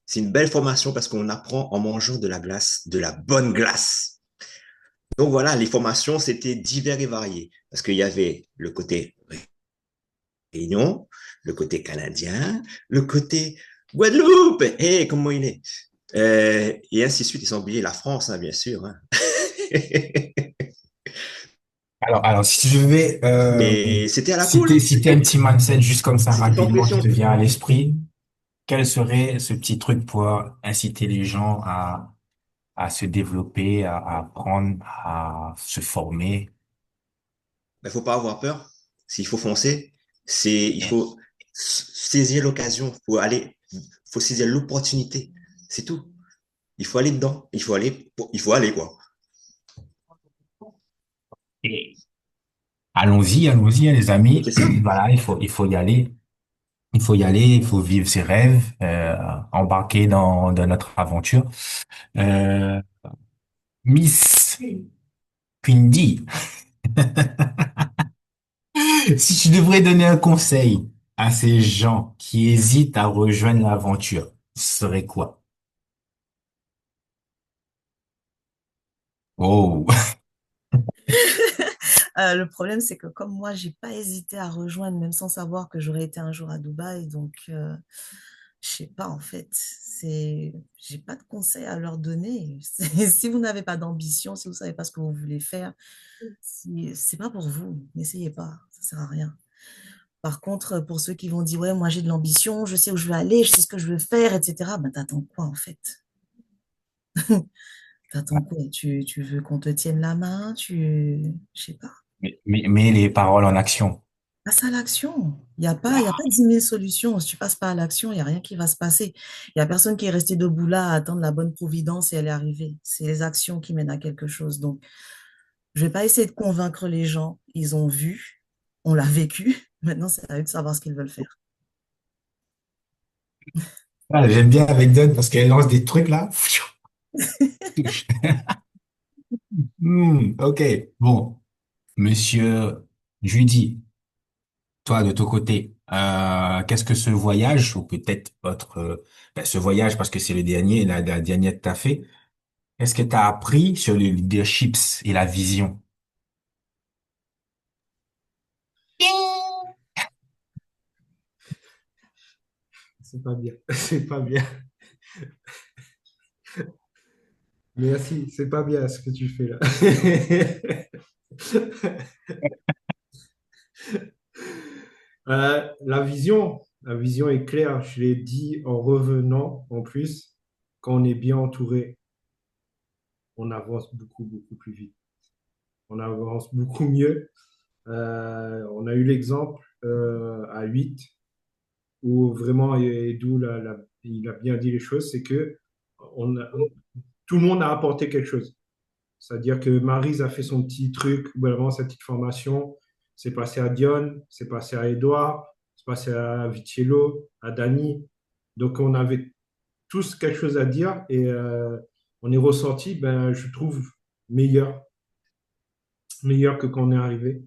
c'est une belle formation parce qu'on apprend en mangeant de la glace, de la bonne glace. Donc voilà, les formations, c'était divers et variés. Parce qu'il y avait le côté Réunion, le côté canadien, le côté Guadeloupe, et comment il est. Et ainsi de suite, ils ont oublié la France, hein, bien sûr. Hein. Alors, si je vais Mais c'était à la citer, cool, citer un petit mindset juste comme ça c'était sans rapidement qui pression. te vient à l'esprit, quel serait ce petit truc pour inciter les gens à se développer, à apprendre, à se former? Il faut pas avoir peur. S'il faut foncer, il faut saisir l'occasion, faut saisir l'opportunité. C'est tout. Il faut aller dedans. Il faut aller quoi. Et allons-y, hein, les amis. C'est ça. Voilà, il faut y aller. Il faut y aller, il faut vivre ses rêves, embarquer dans notre aventure. Euh, Miss Quindi, si tu devrais donner un conseil à ces gens qui hésitent à rejoindre l'aventure, ce serait quoi? Oh, Le problème, c'est que comme moi, j'ai pas hésité à rejoindre, même sans savoir que j'aurais été un jour à Dubaï. Donc, je sais pas, en fait. J'ai pas de conseils à leur donner. Si vous n'avez pas d'ambition, si vous savez pas ce que vous voulez faire, c'est pas pour vous. N'essayez pas. Ça sert à rien. Par contre, pour ceux qui vont dire, ouais, moi j'ai de l'ambition, je sais où je veux aller, je sais ce que je veux faire, etc. Ben, t'attends quoi en fait? T'attends quoi? Tu veux qu'on te tienne la main? Je sais pas. mais les paroles en action. Passe à l'action. Il y a pas 10 000 solutions. Si tu passes pas à l'action, il n'y a rien qui va se passer. Il n'y a personne qui est resté debout là à attendre la bonne providence et elle est arrivée. C'est les actions qui mènent à quelque chose. Donc, je vais pas essayer de convaincre les gens. Ils ont vu, on l'a vécu. Maintenant, c'est à eux de savoir ce qu'ils veulent faire. Ah, j'aime bien avec Don parce qu'elle lance des trucs là. Touche. Ok, bon. Monsieur Judy, toi, de ton côté, qu'est-ce que ce voyage, ou peut-être votre, ben, ce voyage, parce que c'est le dernier, la dernière que tu as fait, qu'est-ce que tu as appris sur le leadership et la vision? C'est pas bien. C'est pas bien. Merci, c'est pas bien ce que tu fais là. La vision est claire. Je l'ai dit en revenant en plus. Quand on est bien entouré, on avance beaucoup, beaucoup plus vite. On avance beaucoup mieux. On a eu l'exemple à 8 où vraiment Edu, il a bien dit les choses, c'est que on a- tout le monde a apporté quelque chose. C'est-à-dire que Maryse a fait son petit truc, vraiment sa petite formation. C'est passé à Dion, c'est passé à Edouard, c'est passé à Vitiello, à Dani. Donc on avait tous quelque chose à dire et on est ressorti, ben, je trouve, meilleur, meilleur que quand on est arrivé.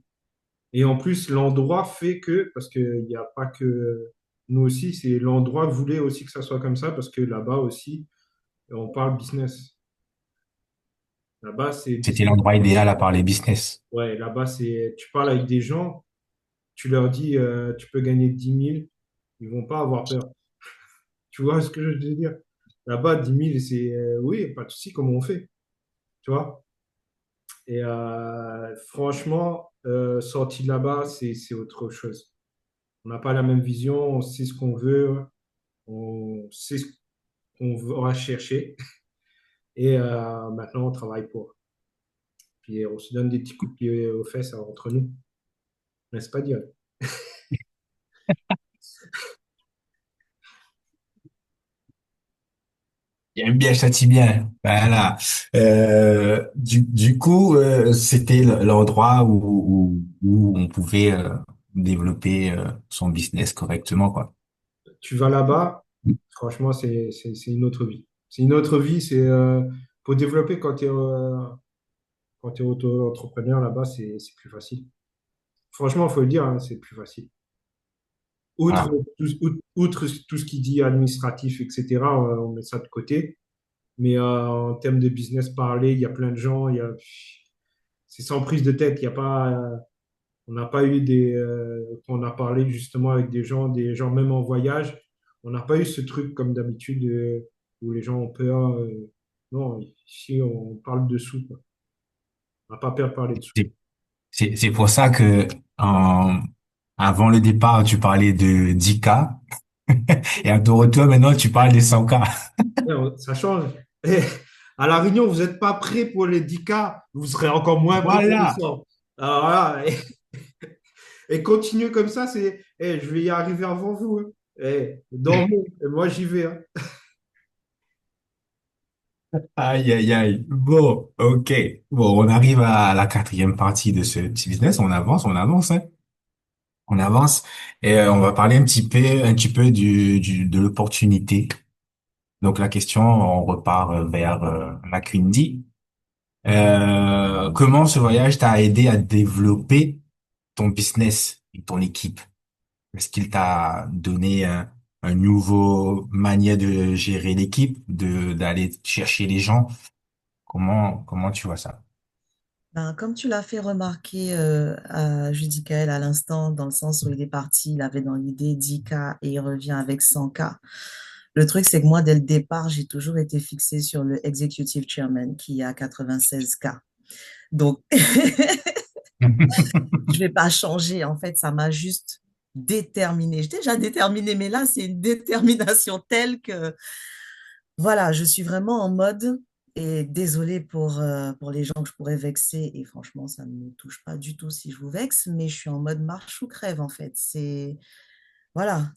Et en plus, l'endroit fait que, parce qu'il n'y a pas que nous aussi, c'est l'endroit voulait aussi que ça soit comme ça, parce que là-bas aussi, on parle business. Là-bas, c'est C'était business. l'endroit idéal à parler business. Ouais, là-bas, c'est, tu parles avec des gens, tu leur dis, tu peux gagner 10 000, ils vont pas avoir peur. Tu vois ce que je veux dire? Là-bas, 10 000, c'est, oui, pas de souci, comment on fait? Tu vois? Et franchement, sorti de là-bas, c'est autre chose. On n'a pas la même vision, on sait ce qu'on veut, on sait ce qu'on va chercher. Et maintenant, on travaille pour. Puis on se donne des petits coups de pied aux fesses entre nous. N'est-ce pas dire? J'aime bien, châtie bien. Voilà. Du coup, c'était l'endroit où on pouvait développer son business correctement, quoi. Tu vas là-bas, franchement, c'est une autre vie. C'est une autre vie. C'est pour développer quand tu es auto-entrepreneur là-bas, c'est plus facile. Franchement, il faut le dire, hein, c'est plus facile. Outre, Voilà. outre tout ce qui dit administratif, etc., on met ça de côté. Mais en termes de business parlé, il y a plein de gens, c'est sans prise de tête. Il y a pas, on n'a pas eu on a parlé justement avec des gens même en voyage, on n'a pas eu ce truc comme d'habitude où les gens ont peur. Non, ici on parle dessous, quoi. On n'a pas peur de parler dessous. C'est c'est pour ça que avant le départ, tu parlais de 10K et à ton retour, maintenant, tu parles de 100K. Ça change. Et à La Réunion, vous n'êtes pas prêt pour les 10K, vous serez encore moins prêt pour les Voilà. 100. Alors voilà, et continuez comme ça, je vais y arriver avant vous, hein. Dormez, et moi j'y vais, hein. Aïe, aïe, aïe. Bon, ok. Bon, on arrive à la quatrième partie de ce petit business. On avance, hein. On avance et on va parler un petit peu de l'opportunité. Donc la question, on repart vers Macundi. Comment ce voyage t'a aidé à développer ton business et ton équipe? Est-ce qu'il t'a donné un nouveau manière de gérer l'équipe, d'aller chercher les gens? Comment tu vois ça? Ben, comme tu l'as fait remarquer à Judicaël à l'instant, dans le sens où il est parti, il avait dans l'idée 10K et il revient avec 100K. Le truc, c'est que moi, dès le départ, j'ai toujours été fixée sur le executive chairman qui a 96K. Donc, je vais pas changer. En fait, ça m'a juste déterminée. J'étais déjà déterminée, mais là, c'est une détermination telle que, voilà, je suis vraiment en mode, et désolée pour les gens que je pourrais vexer, et franchement, ça ne me touche pas du tout si je vous vexe, mais je suis en mode marche ou crève, en fait. Voilà,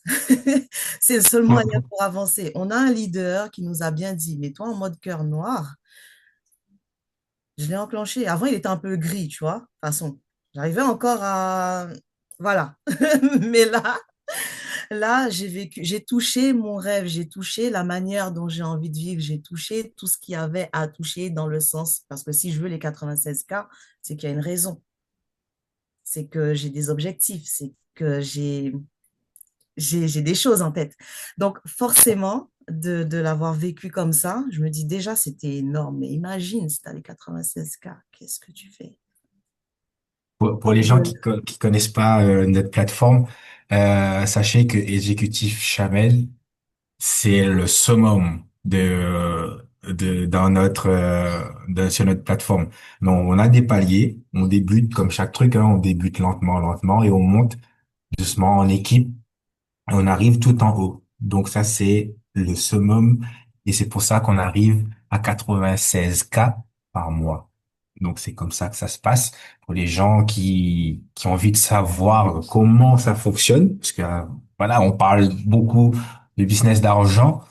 c'est le seul moyen pour avancer. On a un leader qui nous a bien dit, mets-toi en mode cœur noir. Je l'ai enclenché. Avant, il était un peu gris, tu vois. De toute façon, j'arrivais encore à... Voilà. Mais là, Là, j'ai vécu, j'ai touché mon rêve, j'ai touché la manière dont j'ai envie de vivre, j'ai touché tout ce qu'il y avait à toucher dans le sens, parce que si je veux les 96K, c'est qu'il y a une raison, c'est que j'ai des objectifs, c'est que j'ai des choses en tête. Donc, forcément, de l'avoir vécu comme ça, je me dis déjà, c'était énorme. Mais imagine si tu as les 96K, qu'est-ce que tu fais? Pour les gens Euh, qui connaissent pas notre plateforme, sachez que Exécutif Chamel, c'est le summum sur notre plateforme. Donc, on a des paliers, on débute comme chaque truc, hein, on débute lentement, lentement, et on monte doucement en équipe, et on arrive tout en haut. Donc, ça, c'est le summum, et c'est pour ça qu'on arrive à 96K par mois. Donc, c'est comme ça que ça se passe pour les gens qui ont envie de savoir comment ça fonctionne, parce que, voilà, on parle beaucoup de business d'argent,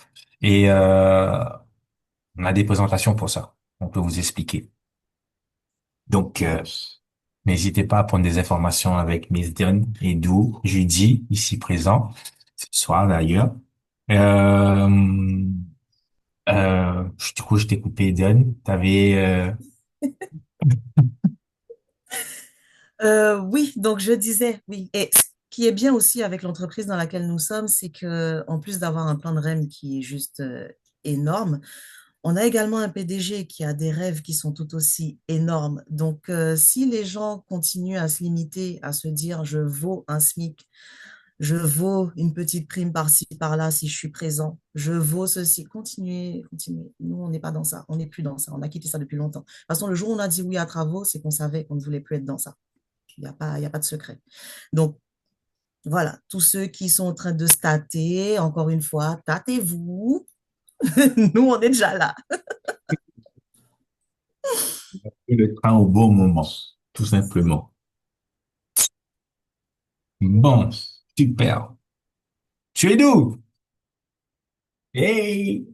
et on a des présentations pour ça. On peut vous expliquer. Donc, n'hésitez pas à prendre des informations avec Miss Dion et Dou, jeudi, ici présent, ce soir d'ailleurs. Euh, du coup, je t'ai coupé, Dion. oui, donc je disais, oui. Et ce qui est bien aussi avec l'entreprise dans laquelle nous sommes, c'est que en plus d'avoir un plan de REM qui est juste énorme, on a également un PDG qui a des rêves qui sont tout aussi énormes. Donc, si les gens continuent à se limiter, à se dire, je vaux un SMIC, je vaux une petite prime par-ci, par-là si je suis présent, je vaux ceci, continuez, continuez. Nous, on n'est pas dans ça, on n'est plus dans ça, on a quitté ça depuis longtemps. De toute façon, le jour où on a dit oui à travaux, c'est qu'on savait qu'on ne voulait plus être dans ça. Il y a pas de secret. Donc, voilà, tous ceux qui sont en train de se tâter, encore une fois, tâtez-vous. Nous, on est déjà là. Et le train au bon moment, tout simplement. Bon, super. Tu es d'où? Hey!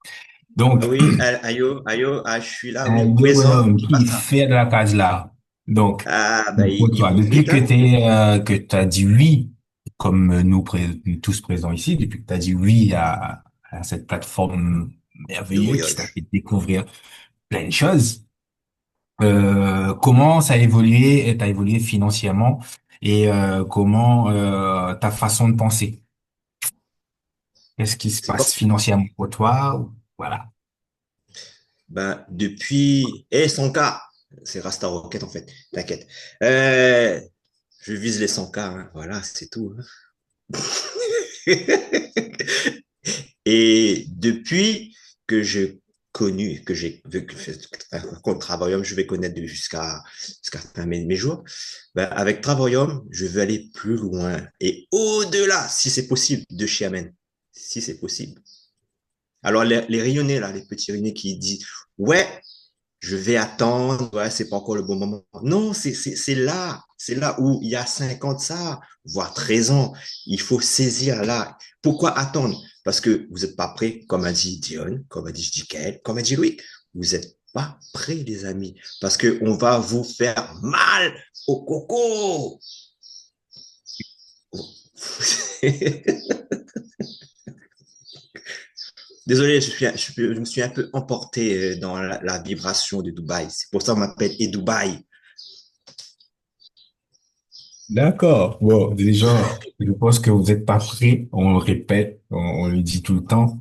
Ah Donc, oui, Ayo, Ayo, ah, je suis là, un oui, deux présent. bonhommes Qui qui passe là? fait de la case là. Donc, Ah, ben, pour il toi, depuis profite, que hein? que t'as dit oui, comme nous tous présents ici, depuis que t'as dit oui à cette plateforme De merveilleuse qui t'a voyage. fait découvrir plein de choses, comment ça a évolué, t'as évolué financièrement et comment ta façon de penser? Qu'est-ce qui se C'est comme, passe financièrement pour toi? Voilà. ben, depuis, et 100K, c'est Rasta Rocket, en fait, t'inquiète. Je vise les 100K, hein, voilà, c'est tout, hein. Et depuis que j'ai connu, que j'ai vu que contre Travaillum, je vais connaître jusqu'à fin mes jours. Ben, avec Travaillum, je veux aller plus loin et au-delà, si c'est possible, de chez Amen. Si c'est possible. Alors, les rayonnés, là, les petits rayonnés qui disent, ouais, je vais attendre, ouais, c'est pas encore le bon moment. Non, c'est là où il y a 50 ça, voire 13 ans. Il faut saisir là. Pourquoi attendre? Parce que vous n'êtes pas prêts, comme a dit Dion, comme a dit Jikel, comme a dit Louis. Vous n'êtes pas prêts, les amis, parce que on va vous faire mal au coco. Désolé, je me suis un peu emporté dans la vibration de Dubaï. C'est pour ça qu'on m'appelle et Dubaï. D'accord. Bon, déjà, je pense que vous n'êtes pas prêts. On le répète, on le dit tout le temps.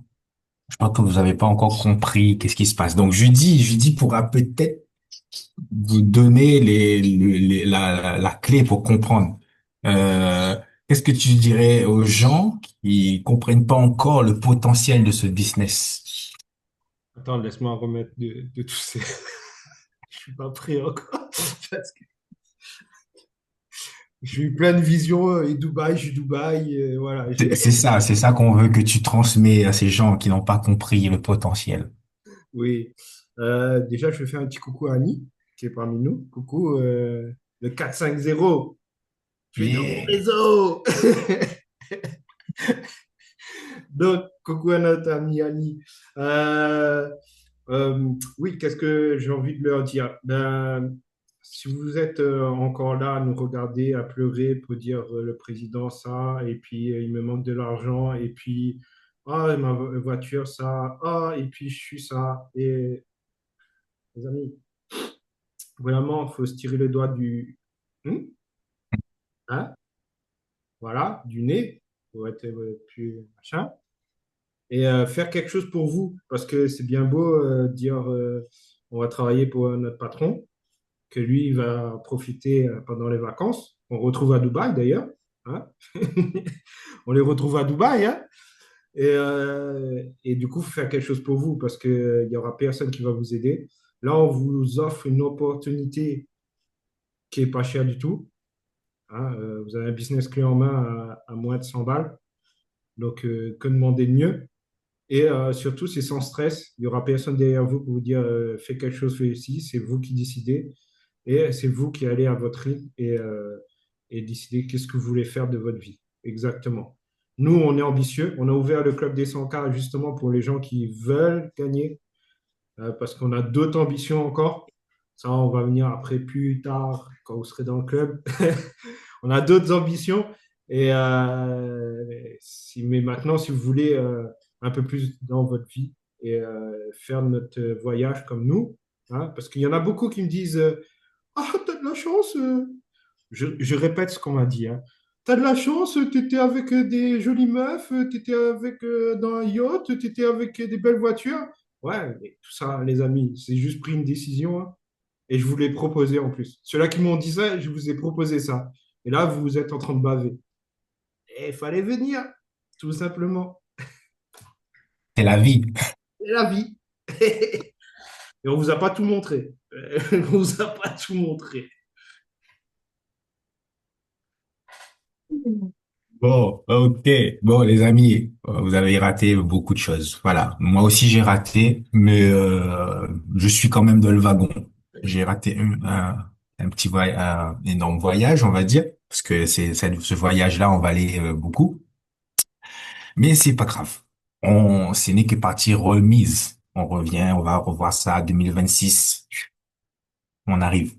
Je pense que vous n'avez pas encore compris qu'est-ce qui se passe. Donc, jeudi pourra peut-être vous donner la clé pour comprendre. Euh, qu'est-ce que tu dirais aux gens qui comprennent pas encore le potentiel de ce business? Attends, laisse-moi remettre de tous ces. Je suis pas prêt encore. Parce que j'ai eu plein de visions et Dubaï, je suis Dubaï, voilà. C'est ça qu'on veut que tu transmets à ces gens qui n'ont pas compris le potentiel. Oui. Déjà, je vais faire un petit coucou à Annie, qui est parmi nous. Coucou, le 450. Je suis dans mon Yeah. réseau. Donc, coucou à notre amie Annie. Euh, oui, qu'est-ce que j'ai envie de leur dire? Ben, si vous êtes encore là à nous regarder, à pleurer pour dire le président ça, et puis il me manque de l'argent, et puis ah, ma voiture ça, ah, et puis je suis ça. Et les amis, vraiment, il faut se tirer le doigt du, Hmm? Hein? Voilà, du nez, pour être plus machin, et faire quelque chose pour vous, parce que c'est bien beau dire on va travailler pour notre patron, que lui, il va profiter pendant les vacances. On retrouve à Dubaï d'ailleurs. Hein. On les retrouve à Dubaï. Hein. Et du coup, faut faire quelque chose pour vous parce qu'il n'y aura personne qui va vous aider. Là, on vous offre une opportunité qui est pas chère du tout. Hein. Vous avez un business clé en main à moins de 100 balles. Donc, que demander de mieux? Et surtout, c'est sans stress. Il n'y aura personne derrière vous pour vous dire fais quelque chose, fais ici. C'est vous qui décidez. Et c'est vous qui allez à votre rythme et décider qu'est-ce que vous voulez faire de votre vie. Exactement. Nous, on est ambitieux. On a ouvert le club des 100K justement pour les gens qui veulent gagner parce qu'on a d'autres ambitions encore. Ça, on va venir après plus tard quand vous serez dans le club. On a d'autres ambitions. Et mais maintenant, si vous voulez un peu plus dans votre vie et faire notre voyage comme nous, hein, parce qu'il y en a beaucoup qui me disent ah, t'as de la chance. Je répète ce qu'on m'a dit. Hein. T'as de la chance, t'étais avec des jolies meufs, t'étais avec dans un yacht, t'étais avec des belles voitures. Ouais, mais tout ça, les amis, c'est juste pris une décision. Hein, et je vous l'ai proposé en plus. Ceux-là qui m'ont dit ça, je vous ai proposé ça. Et là, vous êtes en train de baver. Et il fallait venir, tout simplement. C'est la vie. C'est la vie. Et on vous a pas tout montré. On vous a pas tout montré. Bon, ok. Bon, les amis, vous avez raté beaucoup de choses. Voilà. Moi aussi, j'ai raté, mais je suis quand même dans le wagon. J'ai raté un petit voyage, un énorme voyage, on va dire, parce que ce voyage-là, on va aller beaucoup. Mais c'est pas grave. Ce n'est que partie remise. On revient, on va revoir ça 2026. On arrive.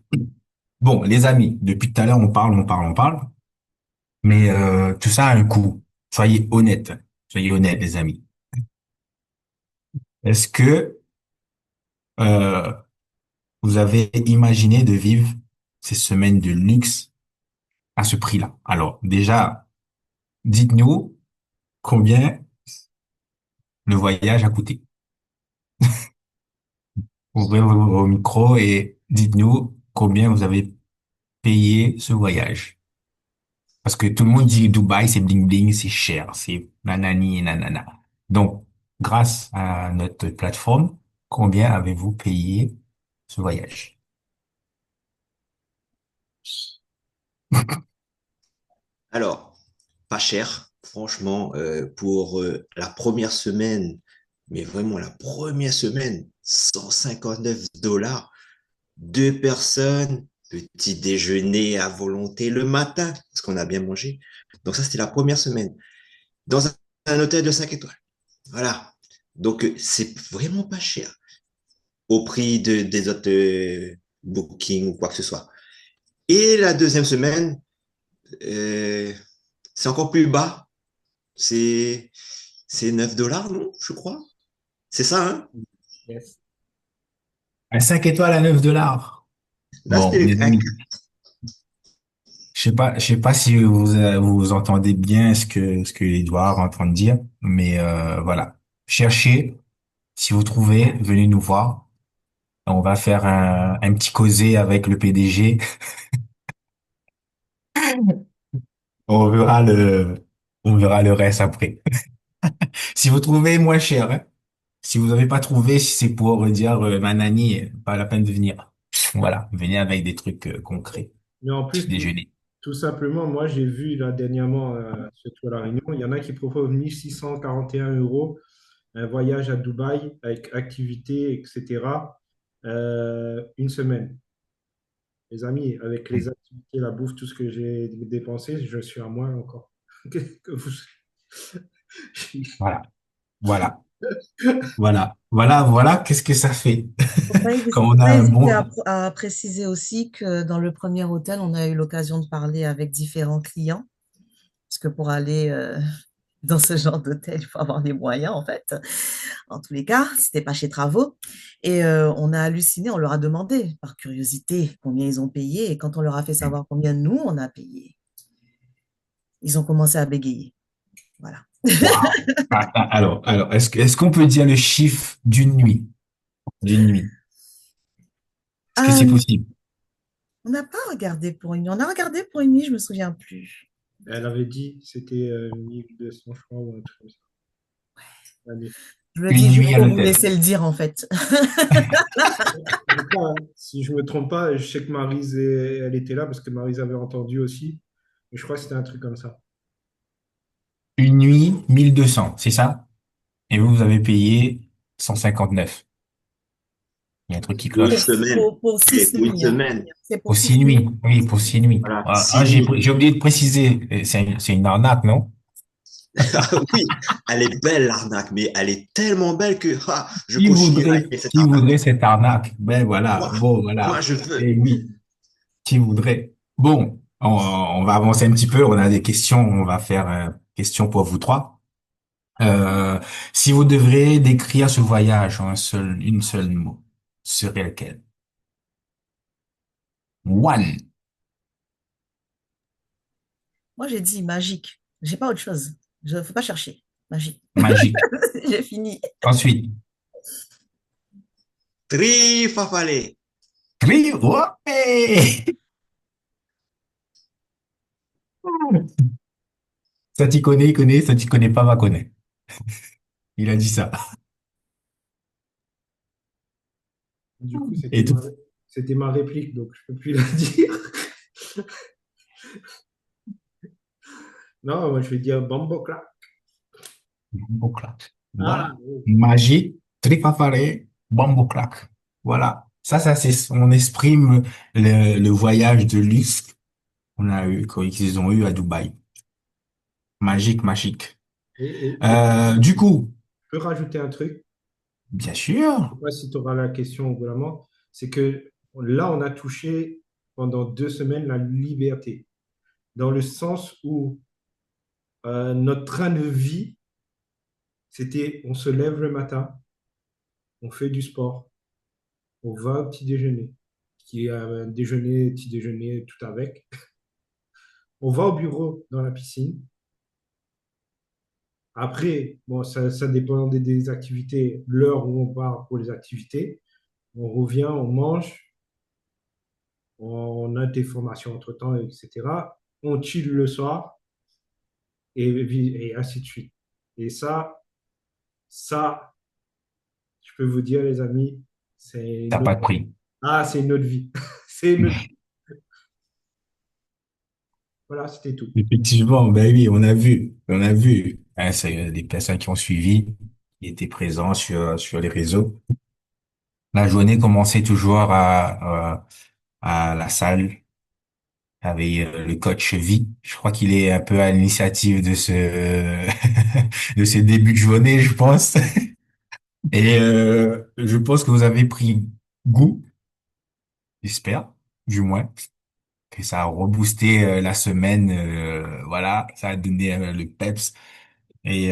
Bon, les amis, depuis tout à l'heure, on parle, on parle, on parle. Mais tout ça a un coût. Soyez honnêtes. Soyez honnêtes, les amis. Est-ce que euh, vous avez imaginé de vivre ces semaines de luxe à ce prix-là? Alors, déjà, dites-nous combien le voyage a coûté. Ouvrez vos micros et dites-nous combien vous avez payé ce voyage. Parce que tout le monde dit Dubaï, c'est bling bling, c'est cher, c'est nanani et nanana. Donc, grâce à notre plateforme, combien avez-vous payé ce voyage? Alors, pas cher, franchement, pour la première semaine, mais vraiment la première semaine, 159 $, deux personnes, petit déjeuner à volonté le matin, parce qu'on a bien mangé. Donc ça, c'était la première semaine, dans un hôtel de 5 étoiles. Voilà. Donc, c'est vraiment pas cher au prix des autres bookings ou quoi que ce soit. Et la deuxième semaine, euh, c'est encore plus bas. C'est, c'est 9 $, non? Je crois. C'est ça, hein? Yes. À 5 étoiles à 9 dollars. Là, Bon, c'était les amis, je sais pas si vous entendez bien ce que Edouard est en train de dire, mais voilà. Cherchez, si vous trouvez, venez nous voir. On va faire un petit causé avec le PDG. On verra on verra le reste après. Si vous trouvez moins cher, hein. Si vous n'avez pas trouvé, si c'est pour dire Manani, pas la peine de venir. Voilà, venez avec des trucs concrets. Mais en Petit plus, déjeuner. tout simplement, moi, j'ai vu là dernièrement, surtout à La Réunion, il y en a qui proposent 1 641 € un voyage à Dubaï avec activités, etc. Une semaine. Les amis, avec les activités, la bouffe, tout ce que j'ai dépensé, je suis à moins encore. Que vous... Voilà, voilà. Voilà, qu'est-ce que ça fait quand Faut on a pas un hésiter bon. à préciser aussi que dans le premier hôtel, on a eu l'occasion de parler avec différents clients, parce que pour aller dans ce genre d'hôtel, il faut avoir les moyens, en fait. En tous les cas, c'était pas chez Travaux. Et on a halluciné, on leur a demandé, par curiosité, combien ils ont payé. Et quand on leur a fait savoir combien nous, on a payé, ils ont commencé à bégayer. Voilà. Waouh. Alors, est-ce qu'on peut dire le chiffre d'une nuit? D'une nuit. Est-ce que c'est Euh, possible? on n'a pas regardé pour une nuit. On a regardé pour une nuit, je me souviens plus. Elle avait dit c'était 1200 francs ou un truc comme ça. Allez. Je me Une dis juste nuit à pour vous l'hôtel. laisser le dire, en fait. Je crois, hein. Si je me trompe pas, je sais que Maryse, elle était là parce que Maryse avait entendu aussi. Et je crois que c'était un truc comme ça. Une nuit, 1200, c'est ça? Et vous avez payé 159. Il y a un truc qui Pour une Pour, cloche. semaine. pour Et six pour une nuits, hein. semaine. C'est pour Pour six 6 nuits. nuits. Oui, pour 6 nuits. Voilà, Ah, 6 nuits. j'ai oublié de préciser. C'est une arnaque, non? Oui, elle est belle l'arnaque, mais elle est tellement belle que je continuerai avec cette Qui arnaque. voudrait cette arnaque? Ben voilà, Moi, bon, moi, voilà. je veux. Et oui, qui voudrait? Bon, on va avancer un petit peu. On a des questions. On va faire questions pour vous trois. Euh, si vous devriez décrire ce voyage en une seule mot, ce serait lequel? One, Moi, j'ai dit magique. J'ai pas autre chose. Je ne faut pas chercher. Magique. magique. J'ai fini. Ensuite, Trifafale. ouais! Ça t'y connaît, il connaît. Ça t'y connaît pas, va connaître. Il a dit ça. Du coup, Et tout. c'était ma réplique, donc je peux plus la dire. Non, moi je vais dire Bambo Clap. Bambo claque. Ah, Voilà. oui. Magie, trifafare, bambo claque. Voilà. C'est, on exprime le voyage de luxe qu'ils ont eu à Dubaï. Magique, magique. Et Du coup, je peux rajouter un truc. bien Je sûr, sais pas si tu auras la question vraiment. C'est que là, on a touché pendant 2 semaines la liberté, dans le sens où notre train de vie, c'était on se lève le matin, on fait du sport, on va au petit déjeuner, qui est un déjeuner, petit déjeuner, tout avec. On va au bureau dans la piscine. Après, bon, ça dépend des activités, l'heure où on part pour les activités. On revient, on mange, on a des formations entre-temps, etc. On chill le soir et ainsi de suite. Et ça, je peux vous dire, les amis, c'est t'as une pas autre... de prix. Ah, c'est une autre vie. C'est une autre... Voilà, c'était tout. Effectivement, ben oui, on a vu. Hein, c'est des personnes qui ont suivi, qui étaient présents sur les réseaux. La journée commençait toujours à la salle avec le coach V. Je crois qu'il est un peu à l'initiative de ce de ce début de journée, je pense. Et je pense que vous avez pris goût, j'espère, du moins, que ça a reboosté la semaine. Voilà, ça a donné le peps. Et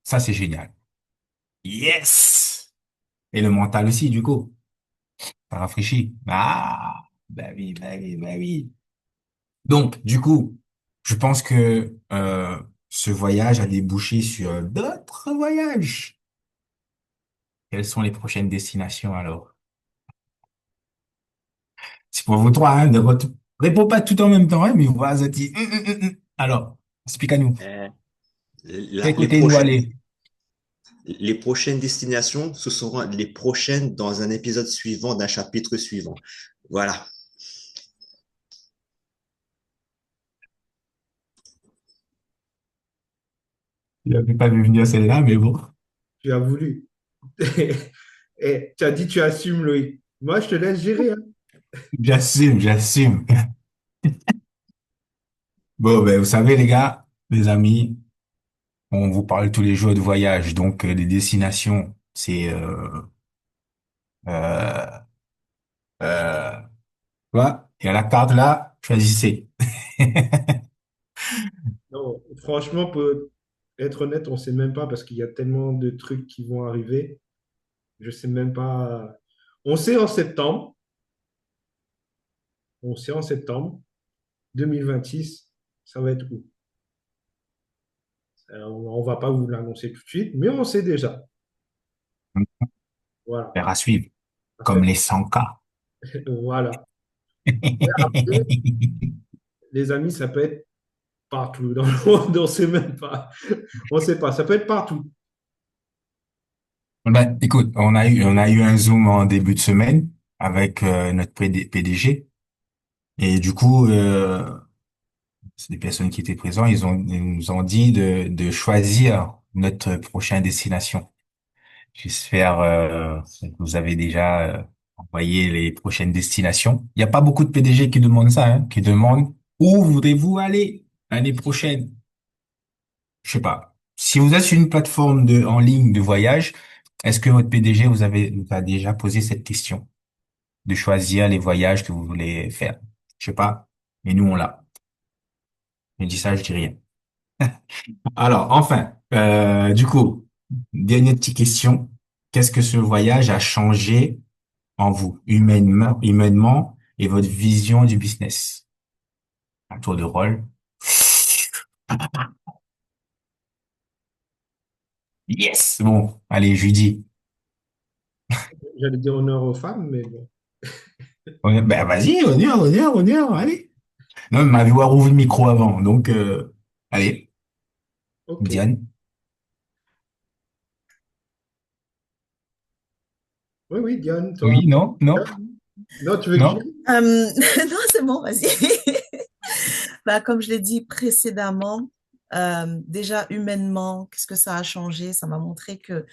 ça, c'est génial. Yes! Et le mental aussi, du coup. Ça rafraîchit. Ah, bah oui, bah oui, bah oui. Donc, du coup, je pense que ce voyage a débouché sur d'autres voyages. Quelles sont les prochaines destinations alors? C'est pour vous trois, hein, réponds pas tout en même temps, hein, mais vas-y. Alors, explique-nous. Euh, Quel les côté nous prochaines, aller? les prochaines destinations, ce seront les prochaines dans un épisode suivant d'un chapitre suivant. Voilà. Il n'avait pas vu venir celle-là, mais bon. Tu as voulu. Et tu as dit, tu assumes, Loïc. Moi, je te laisse gérer, hein. J'assume, j'assume. Bon, ben, vous savez, les gars, les amis, On vous parle tous les jours de voyage, donc les destinations, c'est euh, euh, voilà. Et à la carte là, choisissez. Non, franchement, pour être honnête, on ne sait même pas parce qu'il y a tellement de trucs qui vont arriver. Je sais même pas. On sait en septembre, on sait en septembre 2026, ça va être où? On ne va pas vous l'annoncer tout de suite, mais on sait déjà. Voilà. Faire à suivre, comme Après, les 100K. voilà. Après, les amis, ça peut être partout dans le monde, on ne sait même pas. On ne sait pas, ça peut être partout. Ben, écoute, on a eu un Zoom en début de semaine avec notre PDG. Et du coup, c'est des personnes qui étaient présentes, ils nous ont dit de choisir notre prochaine destination. J'espère que vous avez déjà envoyé les prochaines destinations. Il n'y a pas beaucoup de PDG qui demandent ça, hein, qui demandent où voudrez-vous aller l'année prochaine? Je sais pas. Si vous êtes sur une plateforme en ligne de voyage, est-ce que votre PDG vous a déjà posé cette question de choisir les voyages que vous voulez faire? Je sais pas. Mais nous, on l'a. Je dis ça, je dis rien. Alors, enfin, du coup, dernière petite question. Qu'est-ce que ce voyage a changé en vous, humainement, et votre vision du business? Un tour de rôle. Yes! Bon, allez, je lui dis. J'allais dire honneur aux femmes, mais bon. Ben, vas-y, honneur, allez. Non, mais m'avait ouvert le micro avant, donc, allez, Ok. Diane. Oui, oui, Diane, toi. Oui, non, non, Non, tu veux que je non. dise? Non, c'est bon, vas-y. Bah, comme je l'ai dit précédemment, déjà humainement, qu'est-ce que ça a changé? Ça m'a montré que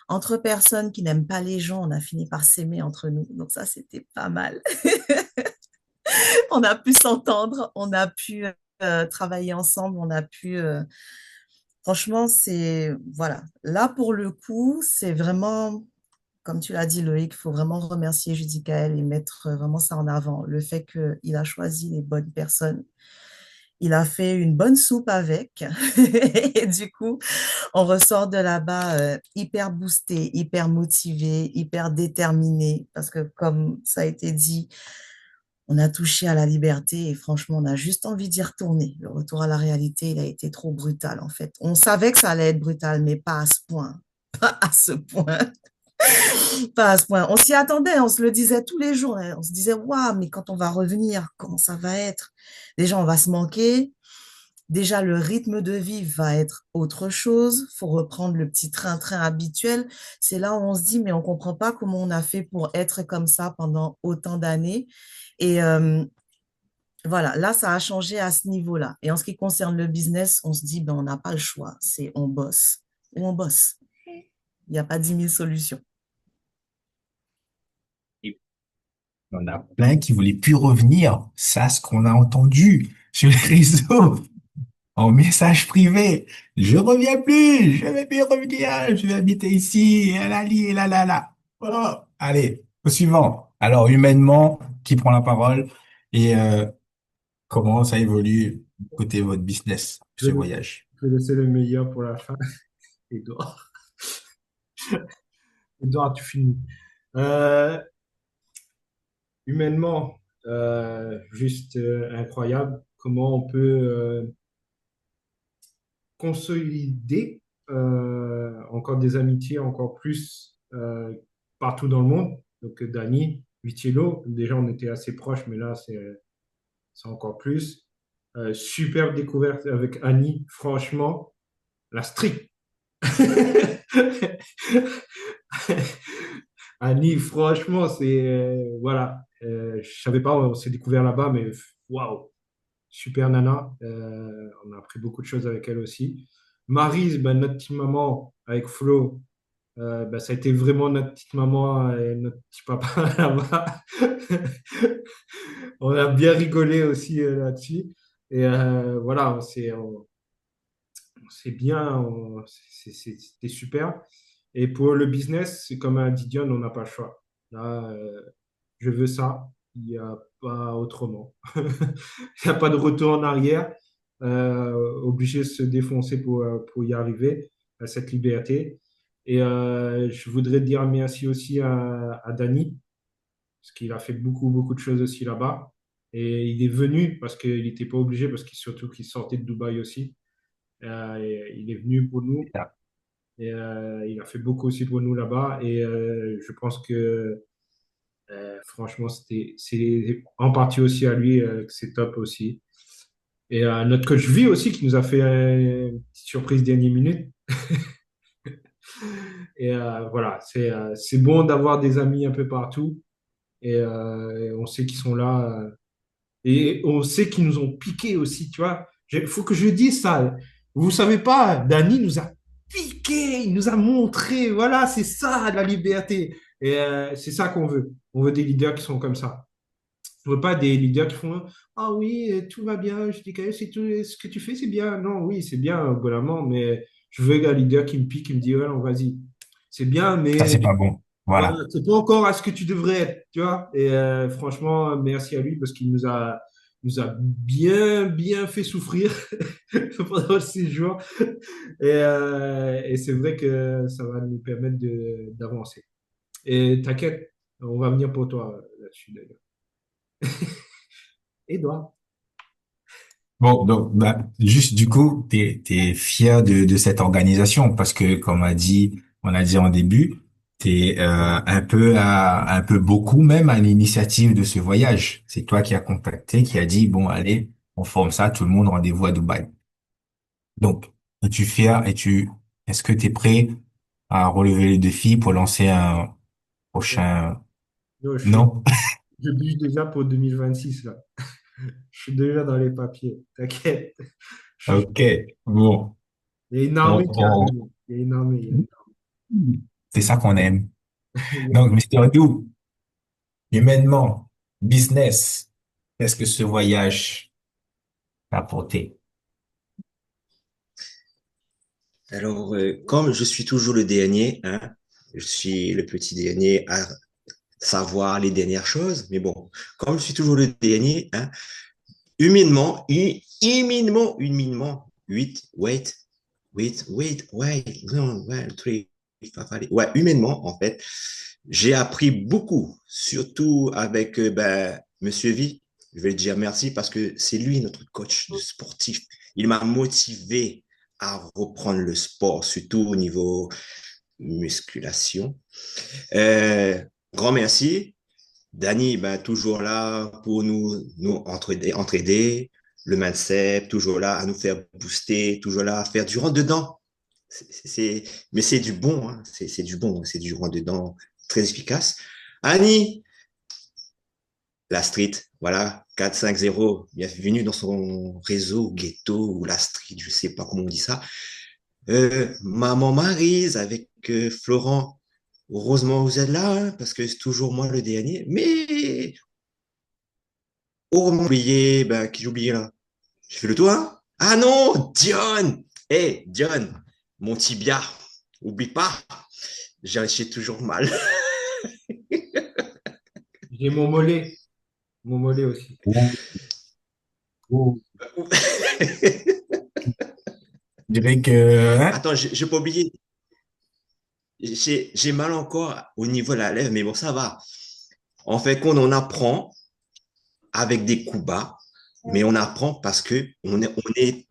entre personnes qui n'aiment pas les gens, on a fini par s'aimer entre nous. Donc ça, c'était pas mal. On a pu s'entendre, on a pu travailler ensemble, on a pu... franchement, c'est... Voilà. Là, pour le coup, c'est vraiment... Comme tu l'as dit, Loïc, il faut vraiment remercier Judicaël et mettre vraiment ça en avant. Le fait qu'il a choisi les bonnes personnes. Il a fait une bonne soupe avec. Et du coup, on ressort de là-bas hyper boosté, hyper motivé, hyper déterminé. Parce que comme ça a été dit, on a touché à la liberté et franchement, on a juste envie d'y retourner. Le retour à la réalité, il a été trop brutal en fait. On savait que ça allait être brutal, mais pas à ce point. Pas à ce point. Pas à ce point. On s'y attendait, on se le disait tous les jours, hein. On se disait, waouh, mais quand on va revenir, comment ça va être? Déjà, on va se manquer. Déjà, le rythme de vie va être autre chose. Faut reprendre le petit train-train habituel. C'est là où on se dit, mais on comprend pas comment on a fait pour être comme ça pendant autant d'années. Et voilà, là, ça a changé à ce niveau-là. Et en ce qui concerne le business, on se dit, ben, on n'a pas le choix. C'est on bosse ou on bosse. Il n'y a pas 10 000 solutions. On a plein qui voulaient plus revenir. Ça, ce qu'on a entendu sur les réseaux, en message privé. Je reviens plus, je vais plus revenir, je vais habiter ici, et là, et là, là, là. Oh, allez, au suivant. Alors, humainement, qui prend la parole et comment ça évolue côté votre business, Je ce vais, voyage? je vais laisser le meilleur pour la fin. Edouard. Edouard, tu finis. Euh, humainement, juste incroyable comment on peut consolider encore des amitiés, encore plus partout dans le monde. Donc, Dani, Vitiello, déjà on était assez proches, mais là c'est encore plus. Superbe découverte avec Annie, franchement, la streak. Annie, franchement, c'est voilà. Je savais pas, on s'est découvert là-bas, mais waouh, super nana. On a appris beaucoup de choses avec elle aussi. Maryse, ben, notre petite maman avec Flo, ben, ça a été vraiment notre petite maman et notre petit papa là-bas. On a bien rigolé aussi là-dessus. Et voilà, c'est bien, c'était super. Et pour le business, c'est comme a dit Dion, on n'a pas le choix. Là, je veux ça. Il n'y a pas autrement. Il n'y a pas de retour en arrière. Obligé de se défoncer pour y arriver à cette liberté. Et je voudrais dire merci aussi à Danny, parce qu'il a fait beaucoup, beaucoup de choses aussi là-bas. Et il est venu parce qu'il n'était pas obligé, parce qu'il surtout qu'il sortait de Dubaï aussi. Et il est venu pour nous. Et il a fait beaucoup aussi pour nous là-bas. Et je pense que franchement, c'est en partie aussi à lui que c'est top aussi. Et notre coach vie aussi qui nous a fait une petite surprise dernière minute. Et voilà, c'est bon d'avoir des amis un peu partout. Et on sait qu'ils sont là. Et on sait qu'ils nous ont piqué aussi, tu vois. Il faut que je dise ça. Vous savez pas, Dany nous a piqué, il nous a montré, voilà, c'est ça la liberté. Et c'est ça qu'on veut. On veut des leaders qui sont comme ça. On veut pas des leaders qui font ah oui, tout va bien, je dis que c'est tout, ce que tu fais, c'est bien. Non, oui, c'est bien, vraiment, mais je veux un leader qui me pique, qui me dit, ouais, non, vas-y. C'est bien, Ça, mais c'est pas bon. voilà, Voilà. c'est pas encore à ce que tu devrais être, tu vois. Et franchement, merci à lui parce qu'il nous a bien, bien fait souffrir pendant le séjour. Et c'est vrai que ça va nous permettre d'avancer. Et t'inquiète, on va venir pour toi là-dessus d'ailleurs. Edouard. Bon, donc, bah, juste du coup, t'es fier de cette organisation parce que, comme on a dit en début, t'es un peu beaucoup même à l'initiative de ce voyage. C'est toi qui as contacté, qui a dit, bon, allez, on forme ça, tout le monde, rendez-vous à Dubaï. Donc, es-tu fier est-ce que t'es prêt à relever les défis pour lancer un prochain, Non, non? je bûche déjà pour 2026 là. Je suis déjà dans les papiers. T'inquiète. Ok, bon, Il y a une on, armée qui on- arrive. Il y a une armée. c'est ça qu'on aime. Il y a- Donc, Mister Dou, humainement, business, qu'est-ce que ce voyage t'a apporté? Alors, comme je suis toujours le dernier, hein, je suis le petit dernier à savoir les dernières choses, mais bon, comme je suis toujours le dernier, hein, humainement, non, ouais, ouais, humainement, en fait, j'ai appris beaucoup, surtout avec Monsieur V. Je vais lui dire merci parce que c'est lui notre coach de sportif. Il m'a motivé à reprendre le sport, surtout au niveau musculation. Euh, Grand merci. Dany, ben, toujours là pour nous entraider, le mindset, toujours là à nous faire booster, toujours là à faire du rentre-dedans. Mais c'est du bon, hein. C'est du bon, c'est du rentre-dedans très efficace. Annie, la street, voilà, 450, bienvenue dans son réseau ghetto ou la street, je sais pas comment on dit ça. Maman Maryse avec Florent, heureusement vous êtes là, hein, parce que c'est toujours moi le dernier, mais oh, mon oublié, ben, qui j'ai oublié là? Je fais le tour, hein? Ah non, Dion! Hey, Dion, mon tibia, oublie pas, j'ai toujours mal. J'ai mon mollet aussi. Ou- ou- Je dirais que, hein? Attends, j'ai pas oublié. J'ai mal encore au niveau de la lèvre, mais bon, ça va. En fait, qu'on en apprend avec des coups bas, mais on apprend parce que on est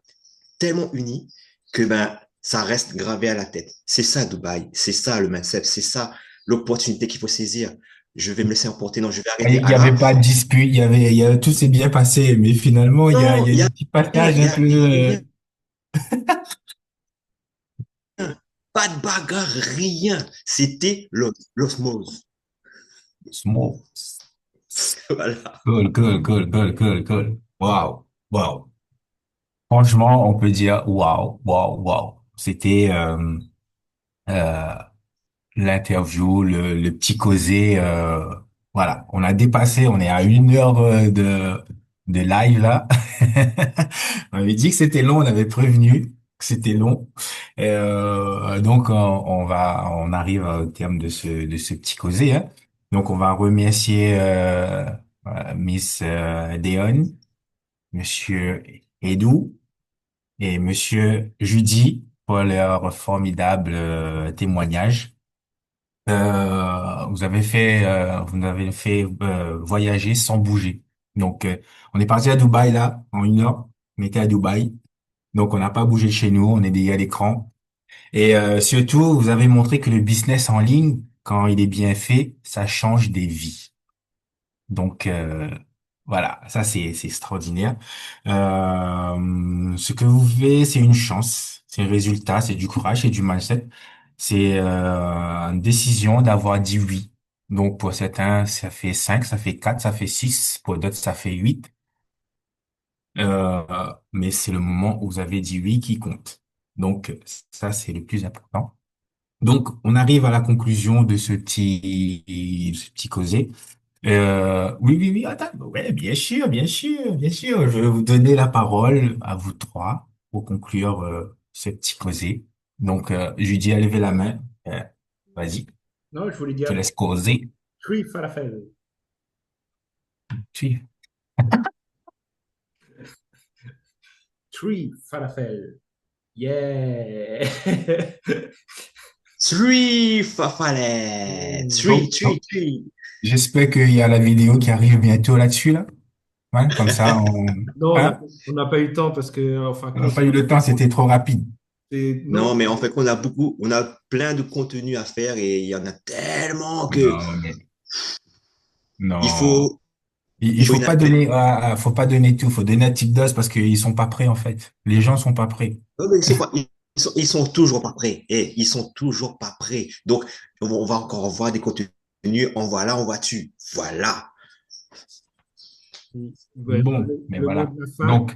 tellement unis que ben, ça reste gravé à la tête. C'est ça Dubaï, c'est ça le mindset, c'est ça l'opportunité qu'il faut saisir. Je vais me laisser emporter, non, je vais arrêter. Il Ah y avait là, pas de dispute, tout s'est bien passé, mais finalement, il non, y a il y des a petits rien, passages un peu, rien, pas de bagarre, rien. C'était l'osmose. small. Voilà. Cool, cool, cool, cool, cool, cool. Wow, wow. Franchement, on peut dire wow, wow, wow. C'était euh, l'interview, le petit causé. Voilà, on a dépassé, on est à 1 heure de live là. On avait dit que c'était long, on avait prévenu. C'était long. Donc on arrive au terme de ce petit causé, hein. Donc on va remercier Miss Deon, Monsieur Edou et Monsieur Judy pour leur formidable témoignage. Vous avez fait voyager sans bouger. Donc on est parti à Dubaï là en 1 heure. On était à Dubaï. Donc, on n'a pas bougé de chez nous, on est des à l'écran. Et surtout, vous avez montré que le business en ligne, quand il est bien fait, ça change des vies. Donc, voilà, ça c'est extraordinaire. Ce que vous faites, c'est une chance, c'est un résultat, c'est du courage, c'est du mindset. C'est une décision d'avoir dit oui. Donc, pour certains, ça fait 5, ça fait 4, ça fait 6. Pour d'autres, ça fait 8. Mais c'est le moment où vous avez dit oui qui compte. Donc, ça, c'est le plus important. Donc, on arrive à la conclusion de ce petit causé. Oui, oui, oui, attends, ouais, bien sûr, bien sûr, bien sûr. Je vais vous donner la parole à vous trois pour conclure ce petit causé. Donc, je lui dis à lever la main. Vas-y, Non, je voulais je te dire laisse causer. Tree Falafel. Tu- Tree Falafel. Yeah! Three Fafale. Donc, Three. j'espère qu'il y a la vidéo qui arrive bientôt là-dessus, là. Ouais, comme ça, Non, hein, on n'a pas eu le temps parce que, enfin, on n'a pas eu le temps, c'était trop rapide. non, Non, mais en fait, on a plein de contenu à faire et il y en a tellement que Non, il non. faut, Il il faut faut une pas atteinte. donner, faut pas donner tout. Faut donner la petite dose parce qu'ils sont pas prêts, en fait. Les gens sont pas prêts. Non, mais ils sont pas, ils sont toujours pas prêts. Et ils sont toujours pas prêts. Donc, on va encore voir des contenus. On voit là, on voit tu. Voilà. ouais, Bon, mais le mot voilà. de la fin, Donc,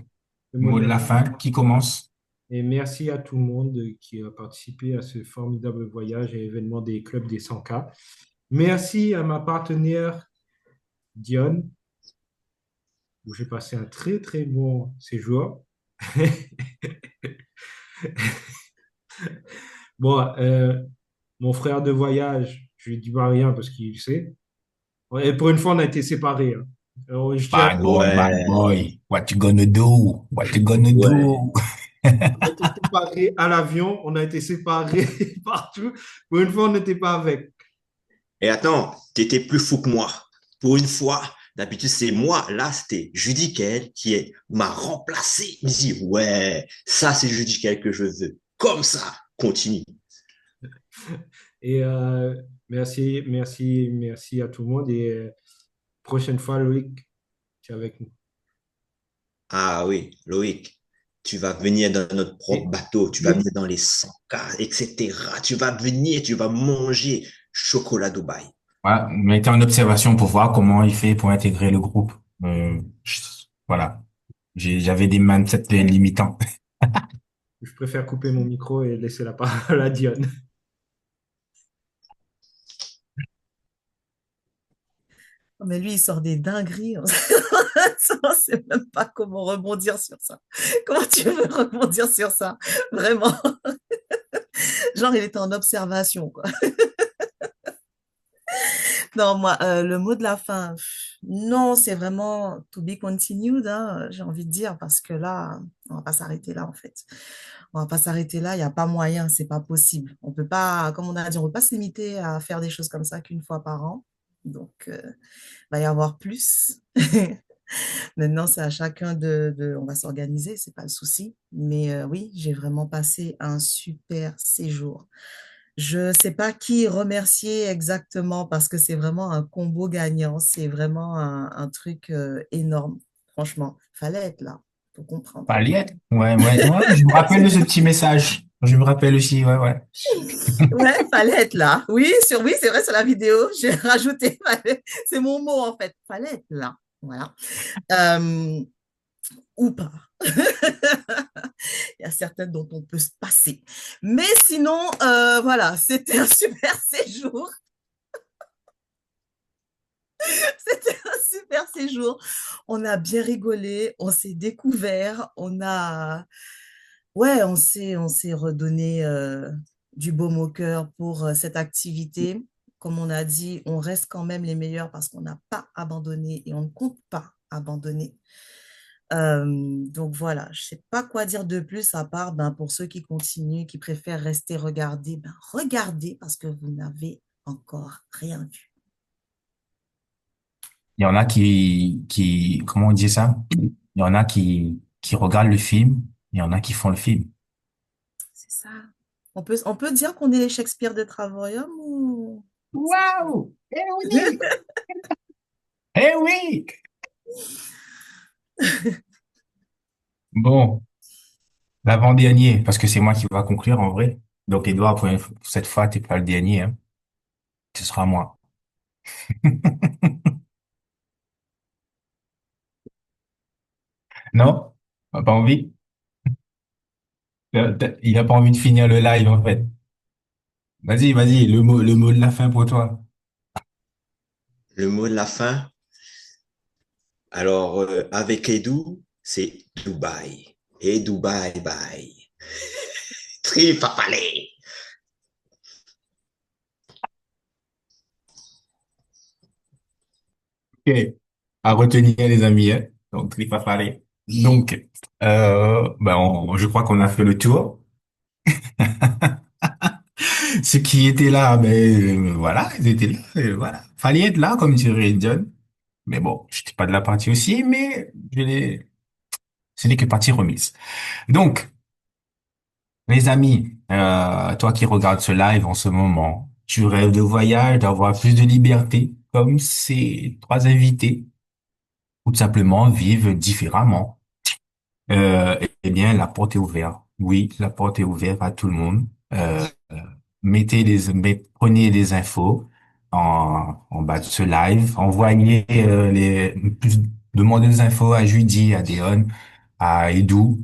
le mot mot de de la la fin. fin, qui commence? Et merci à tout le monde qui a participé à ce formidable voyage et événement des clubs des 100K. Merci à ma partenaire Dionne, où j'ai passé un très très bon séjour. Bon, mon frère de voyage, je lui dis pas rien parce qu'il sait. Et pour une fois, on a été séparés, hein. Alors, je tiens, Bad Ouais, boy. What you gonna do? What you gonna ouais. do? on a été séparés à l'avion, on a été séparés partout. Pour une fois, on n'était pas avec. Et attends, t'étais plus fou que moi. Pour une fois, d'habitude, c'est moi. Là, c'était Judicael m'a remplacé. Il me dit, ouais, ça, c'est Judicael que je veux. Comme ça, continue. Et merci à tout le monde. Et prochaine fois, Loïc, tu es avec nous. Ah oui, Loïc, tu vas venir dans notre propre Et, bateau, tu vas et- venir dans les 100K, etc. Tu vas venir, tu vas manger chocolat Dubaï. Ouais, mettez en observation pour voir comment il fait pour intégrer le groupe. Voilà. J'avais des mindsets limitants. je préfère couper mon micro et laisser la parole à Dionne. Mais lui, il sort des dingueries. On ne sait même pas comment rebondir sur ça. Comment tu veux rebondir sur ça? Vraiment. Genre, il était en observation, quoi. Non, moi, le mot de la fin, non, c'est vraiment to be continued, hein, j'ai envie de dire, parce que là, on va pas s'arrêter là, en fait. On va pas s'arrêter là, il n'y a pas moyen, c'est pas possible. On peut pas, comme on a dit, on peut pas se limiter à faire des choses comme ça qu'une fois par an. Donc, il va y avoir plus. Maintenant, c'est à chacun on va s'organiser, c'est pas le souci. Mais oui, j'ai vraiment passé un super séjour. Je ne sais pas qui remercier exactement parce que c'est vraiment un combo gagnant. C'est vraiment un truc énorme. Franchement, fallait être là pour comprendre. Paliette. Ouais, ouais, ouais. Je me rappelle de ce petit message. Je me rappelle aussi, ouais, ouais. Ouais, fallait être là. Oui, oui, c'est vrai, sur la vidéo, j'ai rajouté, c'est mon mot en fait, fallait être là. Voilà. Euh, ou pas. Il y a certaines dont on peut se passer. Mais sinon, voilà, c'était un super séjour. C'était un super séjour. On a bien rigolé, on s'est découvert, Ouais, on s'est redonné du baume au cœur pour cette activité. Comme on a dit, on reste quand même les meilleurs parce qu'on n'a pas abandonné et on ne compte pas abandonner. Donc voilà, je sais pas quoi dire de plus à part ben, pour ceux qui continuent, qui préfèrent rester regarder, ben, regardez parce que vous n'avez encore rien vu. Il y en a comment on dit ça? Il y en a qui regardent le film, il y en a qui font le film. C'est ça. On peut dire qu'on est les Shakespeare de Travaurium ou c'est trop? Waouh! Eh oui! Eh oui! Bon, l'avant-dernier, parce que c'est moi qui va conclure en vrai. Donc, Edouard, pour cette fois, t'es pas le dernier, hein. Ce sera moi. Non? T'as pas envie? Il a pas envie de finir le live, en fait. Vas-y, vas-y, le mot de la fin pour toi. Le mot de la fin, alors avec Edu, c'est Dubaï. Et Dubaï, bye. Trifafale. Ok. À retenir, les amis, hein. Donc, il va falloir. Donc, je crois qu'on a fait le tour. Ceux qui étaient là, voilà, ils étaient là, voilà. Fallait être là, comme dirait John. Mais bon, je n'étais pas de la partie aussi, mais ce n'est que partie remise. Donc, les amis, toi qui regardes ce live en ce moment, tu rêves de voyage, d'avoir plus de liberté, comme ces trois invités, ou tout simplement vivre différemment. Eh bien, la porte est ouverte. Oui, la porte est ouverte à tout le monde. Prenez les infos en bas de ce live. Envoyez demandez des infos à Judy, à Déon, à Edu.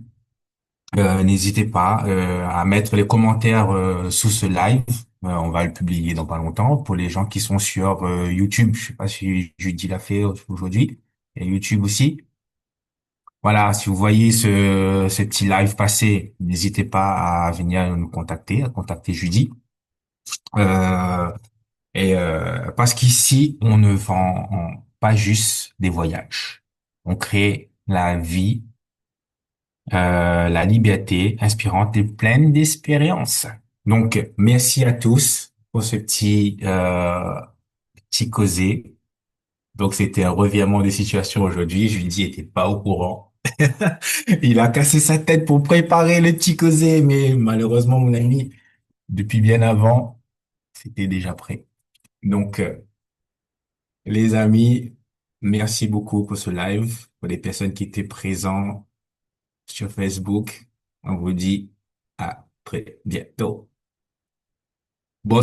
N'hésitez pas à mettre les commentaires sous ce live. On va le publier dans pas longtemps. Pour les gens qui sont sur YouTube, je sais pas si Judy l'a fait aujourd'hui. Et YouTube aussi. Voilà, si vous voyez ce petit live passer, n'hésitez pas à venir nous contacter, à contacter Judy. Euh, parce qu'ici, on ne vend pas juste des voyages. On crée la vie, la liberté inspirante et pleine d'espérance. Donc, merci à tous pour ce petit causé. Donc, c'était un revirement de situation aujourd'hui. Judy était pas au courant. Il a cassé sa tête pour préparer le petit causé, mais malheureusement, mon ami, depuis bien avant, c'était déjà prêt. Donc, les amis, merci beaucoup pour ce live, pour les personnes qui étaient présentes sur Facebook. On vous dit à très bientôt.